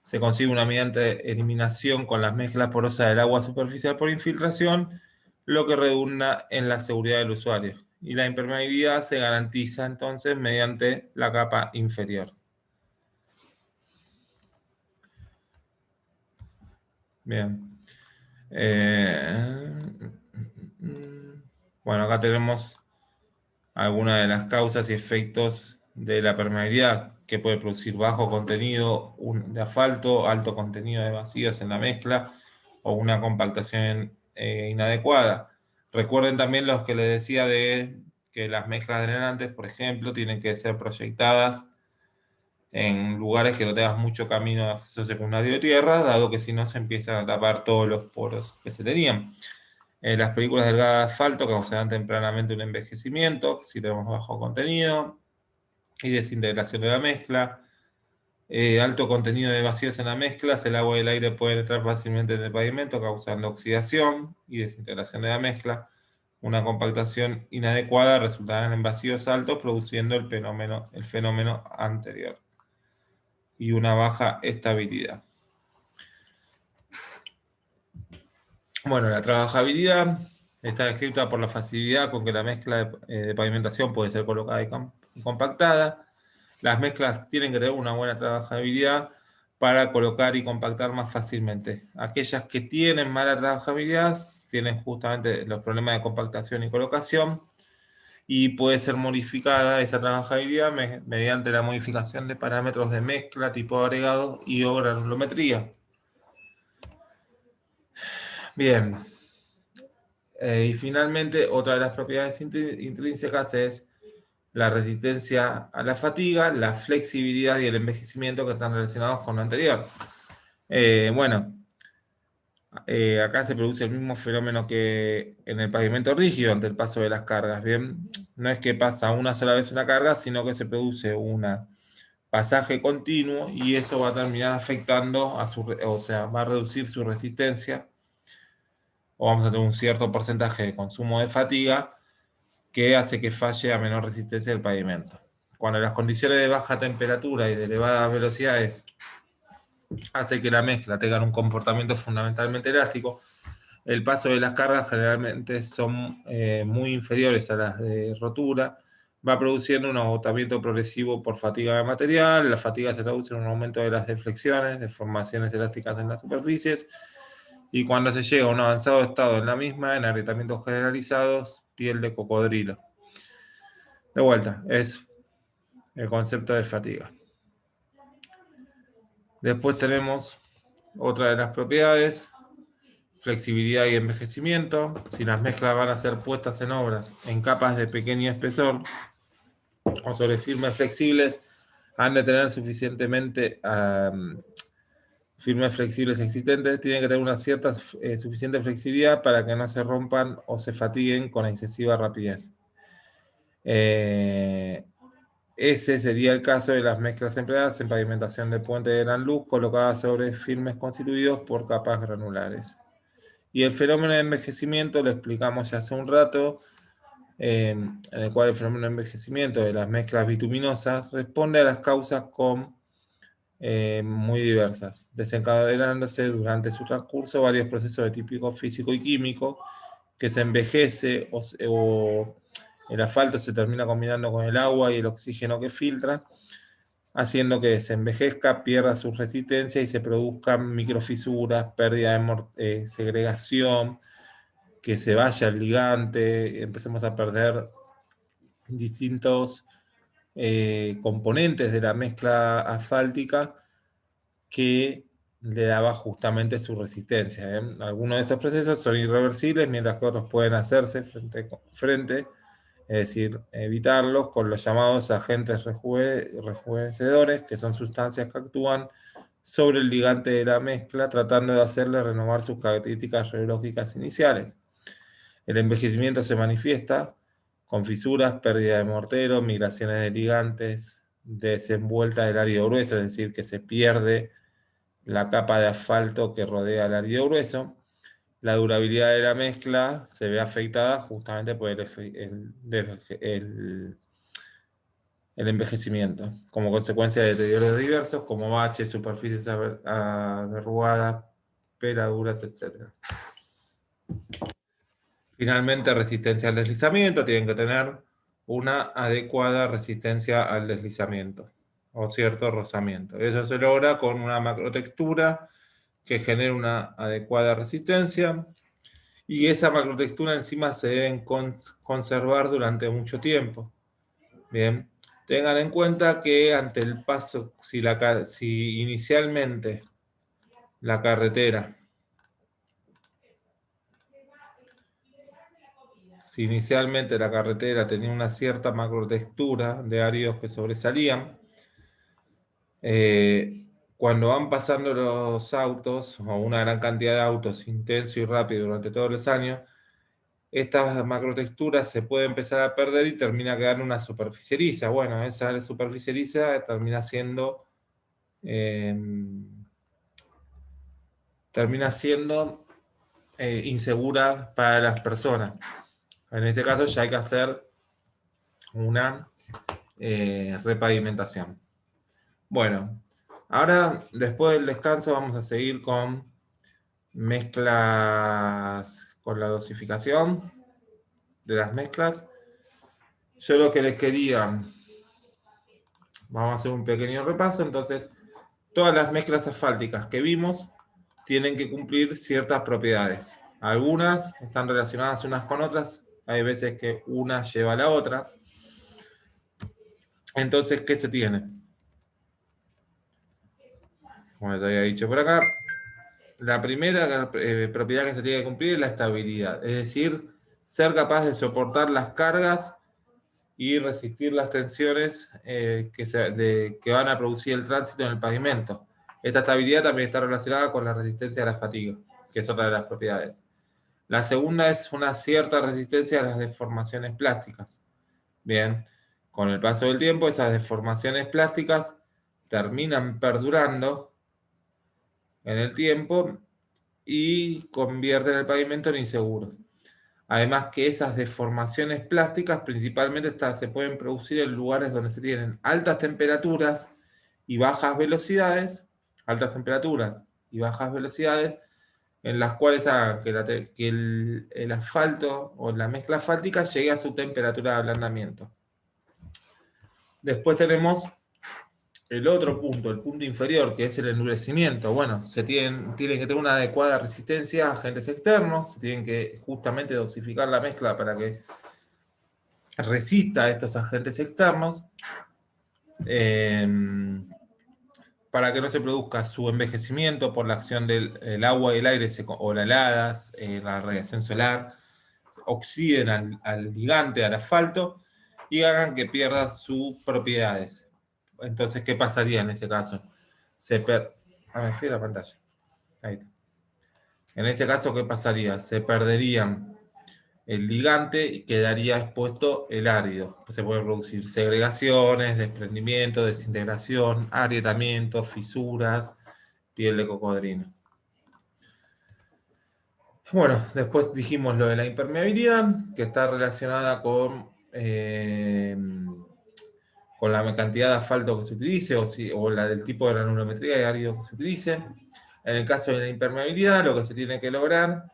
Se consigue una mediante eliminación con las mezclas porosas del agua superficial por infiltración, lo que redunda en la seguridad del usuario. Y la impermeabilidad se garantiza entonces mediante la capa inferior. Bien. Bueno, acá tenemos algunas de las causas y efectos de la permeabilidad, que puede producir bajo contenido de asfalto, alto contenido de vacíos en la mezcla o una compactación inadecuada. Recuerden también los que les decía de que las mezclas drenantes, por ejemplo, tienen que ser proyectadas en lugares que no tengan mucho camino de acceso secundario de tierra, dado que si no se empiezan a tapar todos los poros que se tenían. Las películas delgadas de asfalto causarán tempranamente un envejecimiento, si tenemos bajo contenido, y desintegración de la mezcla. Alto contenido de vacíos en la mezcla, el agua y el aire pueden entrar fácilmente en el pavimento, causando oxidación y desintegración de la mezcla. Una compactación inadecuada resultará en vacíos altos, produciendo el fenómeno anterior. Y una baja estabilidad. Bueno, la trabajabilidad está descrita por la facilidad con que la mezcla de pavimentación puede ser colocada y compactada. Las mezclas tienen que tener una buena trabajabilidad para colocar y compactar más fácilmente. Aquellas que tienen mala trabajabilidad tienen justamente los problemas de compactación y colocación, y puede ser modificada esa trabajabilidad mediante la modificación de parámetros de mezcla, tipo de agregado y o granulometría. Bien. Y finalmente, otra de las propiedades intrínsecas es la resistencia a la fatiga, la flexibilidad y el envejecimiento, que están relacionados con lo anterior. Acá se produce el mismo fenómeno que en el pavimento rígido ante el paso de las cargas. Bien, no es que pasa una sola vez una carga, sino que se produce un pasaje continuo y eso va a terminar afectando va a reducir su resistencia, o vamos a tener un cierto porcentaje de consumo de fatiga que hace que falle a menor resistencia del pavimento. Cuando las condiciones de baja temperatura y de elevadas velocidades hace que la mezcla tenga un comportamiento fundamentalmente elástico, el paso de las cargas generalmente son muy inferiores a las de rotura, va produciendo un agotamiento progresivo por fatiga de material, la fatiga se traduce en un aumento de las deflexiones, deformaciones elásticas en las superficies, y cuando se llega a un avanzado estado en la misma, en agrietamientos generalizados, piel de cocodrilo. De vuelta, es el concepto de fatiga. Después tenemos otra de las propiedades, flexibilidad y envejecimiento. Si las mezclas van a ser puestas en obras en capas de pequeño espesor o sobre firmes flexibles, han de tener suficientemente firmes flexibles existentes, tienen que tener una cierta suficiente flexibilidad para que no se rompan o se fatiguen con excesiva rapidez. Ese sería el caso de las mezclas empleadas en pavimentación de puentes de gran luz colocadas sobre filmes constituidos por capas granulares. Y el fenómeno de envejecimiento lo explicamos ya hace un rato, en el cual el fenómeno de envejecimiento de las mezclas bituminosas responde a las causas muy diversas, desencadenándose durante su transcurso varios procesos de tipo físico y químico, que se envejece o el asfalto se termina combinando con el agua y el oxígeno que filtra, haciendo que se envejezca, pierda su resistencia y se produzcan microfisuras, pérdida de segregación, que se vaya el ligante, empecemos a perder distintos componentes de la mezcla asfáltica que le daba justamente su resistencia. Algunos de estos procesos son irreversibles, mientras que otros pueden hacerse frente, es decir, evitarlos con los llamados agentes rejuvenecedores, que son sustancias que actúan sobre el ligante de la mezcla, tratando de hacerle renovar sus características rheológicas iniciales. El envejecimiento se manifiesta con fisuras, pérdida de mortero, migraciones de ligantes, desenvuelta del árido grueso, es decir, que se pierde la capa de asfalto que rodea el árido grueso. La durabilidad de la mezcla se ve afectada justamente por el envejecimiento, como consecuencia de deterioros diversos, como baches, superficies arrugadas, peladuras, etc. Finalmente, resistencia al deslizamiento. Tienen que tener una adecuada resistencia al deslizamiento o cierto rozamiento. Eso se logra con una macrotextura que genere una adecuada resistencia, y esa macrotextura encima se deben conservar durante mucho tiempo. Bien, tengan en cuenta que ante el paso, si inicialmente la carretera tenía una cierta macrotextura de áridos que sobresalían, cuando van pasando los autos, o una gran cantidad de autos, intenso y rápido durante todos los años, estas macrotexturas se puede empezar a perder y termina quedando una superficie lisa. Bueno, esa superficie lisa termina siendo insegura para las personas. En este caso ya hay que hacer una repavimentación. Bueno, ahora después del descanso vamos a seguir con mezclas, con la dosificación de las mezclas. Yo lo que les quería, vamos a hacer un pequeño repaso. Entonces, todas las mezclas asfálticas que vimos tienen que cumplir ciertas propiedades. Algunas están relacionadas unas con otras, hay veces que una lleva a la otra. Entonces, ¿qué se tiene? Como les había dicho por acá, la primera propiedad que se tiene que cumplir es la estabilidad, es decir, ser capaz de soportar las cargas y resistir las tensiones que van a producir el tránsito en el pavimento. Esta estabilidad también está relacionada con la resistencia a la fatiga, que es otra de las propiedades. La segunda es una cierta resistencia a las deformaciones plásticas. Bien, con el paso del tiempo esas deformaciones plásticas terminan perdurando en el tiempo y convierten el pavimento en inseguro. Además que esas deformaciones plásticas principalmente se pueden producir en lugares donde se tienen altas temperaturas y bajas velocidades, en las cuales hagan que el asfalto o la mezcla asfáltica llegue a su temperatura de ablandamiento. Después tenemos el otro punto, el punto inferior, que es el endurecimiento. Bueno, tienen que tener una adecuada resistencia a agentes externos, se tienen que justamente dosificar la mezcla para que resista a estos agentes externos, para que no se produzca su envejecimiento por la acción del agua y el aire o las heladas, la radiación solar, oxiden al ligante, al asfalto, y hagan que pierda sus propiedades. Entonces, ¿qué pasaría en ese caso? Me fui a la pantalla. Ahí está. En ese caso, ¿qué pasaría? Se perderían el ligante y quedaría expuesto el árido. Se pueden producir segregaciones, desprendimiento, desintegración, agrietamiento, fisuras, piel de cocodrilo. Bueno, después dijimos lo de la impermeabilidad, que está relacionada con la cantidad de asfalto que se utilice o la del tipo de granulometría de árido que se utilice. En el caso de la impermeabilidad, lo que se tiene que lograr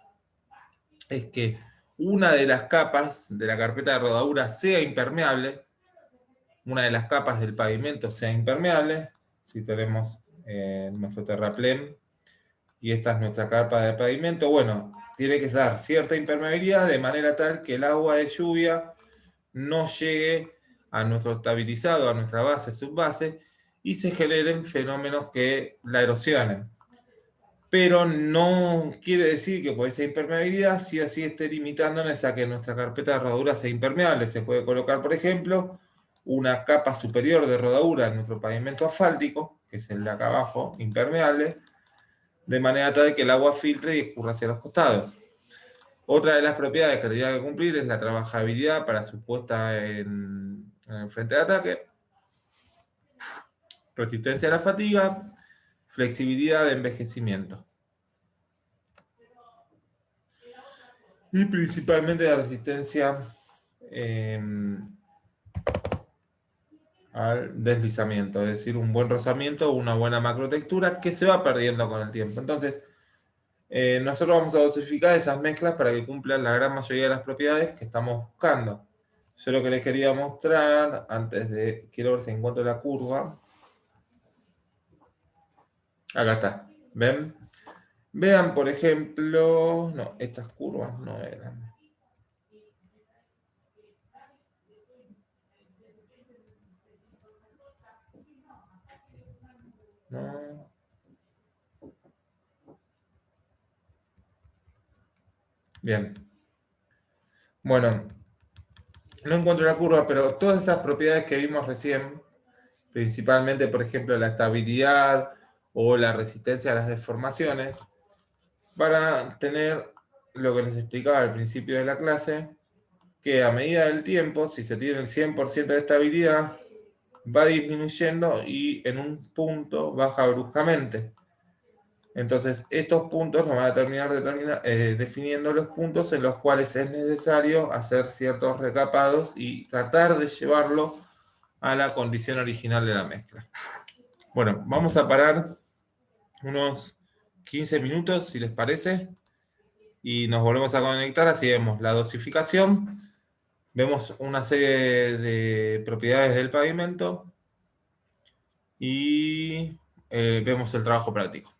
es que una de las capas de la carpeta de rodadura sea impermeable, una de las capas del pavimento sea impermeable. Si tenemos nuestro terraplén y esta es nuestra capa de pavimento, bueno, tiene que dar cierta impermeabilidad de manera tal que el agua de lluvia no llegue a nuestro estabilizado, a nuestra base, subbase, y se generen fenómenos que la erosionen. Pero no quiere decir que por esa impermeabilidad sí o sí esté limitándonos a que nuestra carpeta de rodadura sea impermeable. Se puede colocar, por ejemplo, una capa superior de rodadura en nuestro pavimento asfáltico, que es el de acá abajo, impermeable, de manera tal que el agua filtre y escurra hacia los costados. Otra de las propiedades que tendría que cumplir es la trabajabilidad para su puesta en el frente de ataque, resistencia a la fatiga, flexibilidad de envejecimiento. Y principalmente la resistencia al deslizamiento, es decir, un buen rozamiento, una buena macrotextura que se va perdiendo con el tiempo. Entonces, nosotros vamos a dosificar esas mezclas para que cumplan la gran mayoría de las propiedades que estamos buscando. Yo lo que les quería mostrar, quiero ver si encuentro la curva. Acá está, ¿ven? Vean, por ejemplo, no, estas curvas no eran. No. Bien. Bueno, no encuentro la curva, pero todas esas propiedades que vimos recién, principalmente, por ejemplo, la estabilidad o la resistencia a las deformaciones, para tener lo que les explicaba al principio de la clase, que a medida del tiempo, si se tiene el 100% de estabilidad, va disminuyendo y en un punto baja bruscamente. Entonces, estos puntos nos van a terminar definiendo los puntos en los cuales es necesario hacer ciertos recapados y tratar de llevarlo a la condición original de la mezcla. Bueno, vamos a parar unos 15 minutos, si les parece, y nos volvemos a conectar, así vemos la dosificación, vemos una serie de propiedades del pavimento y vemos el trabajo práctico.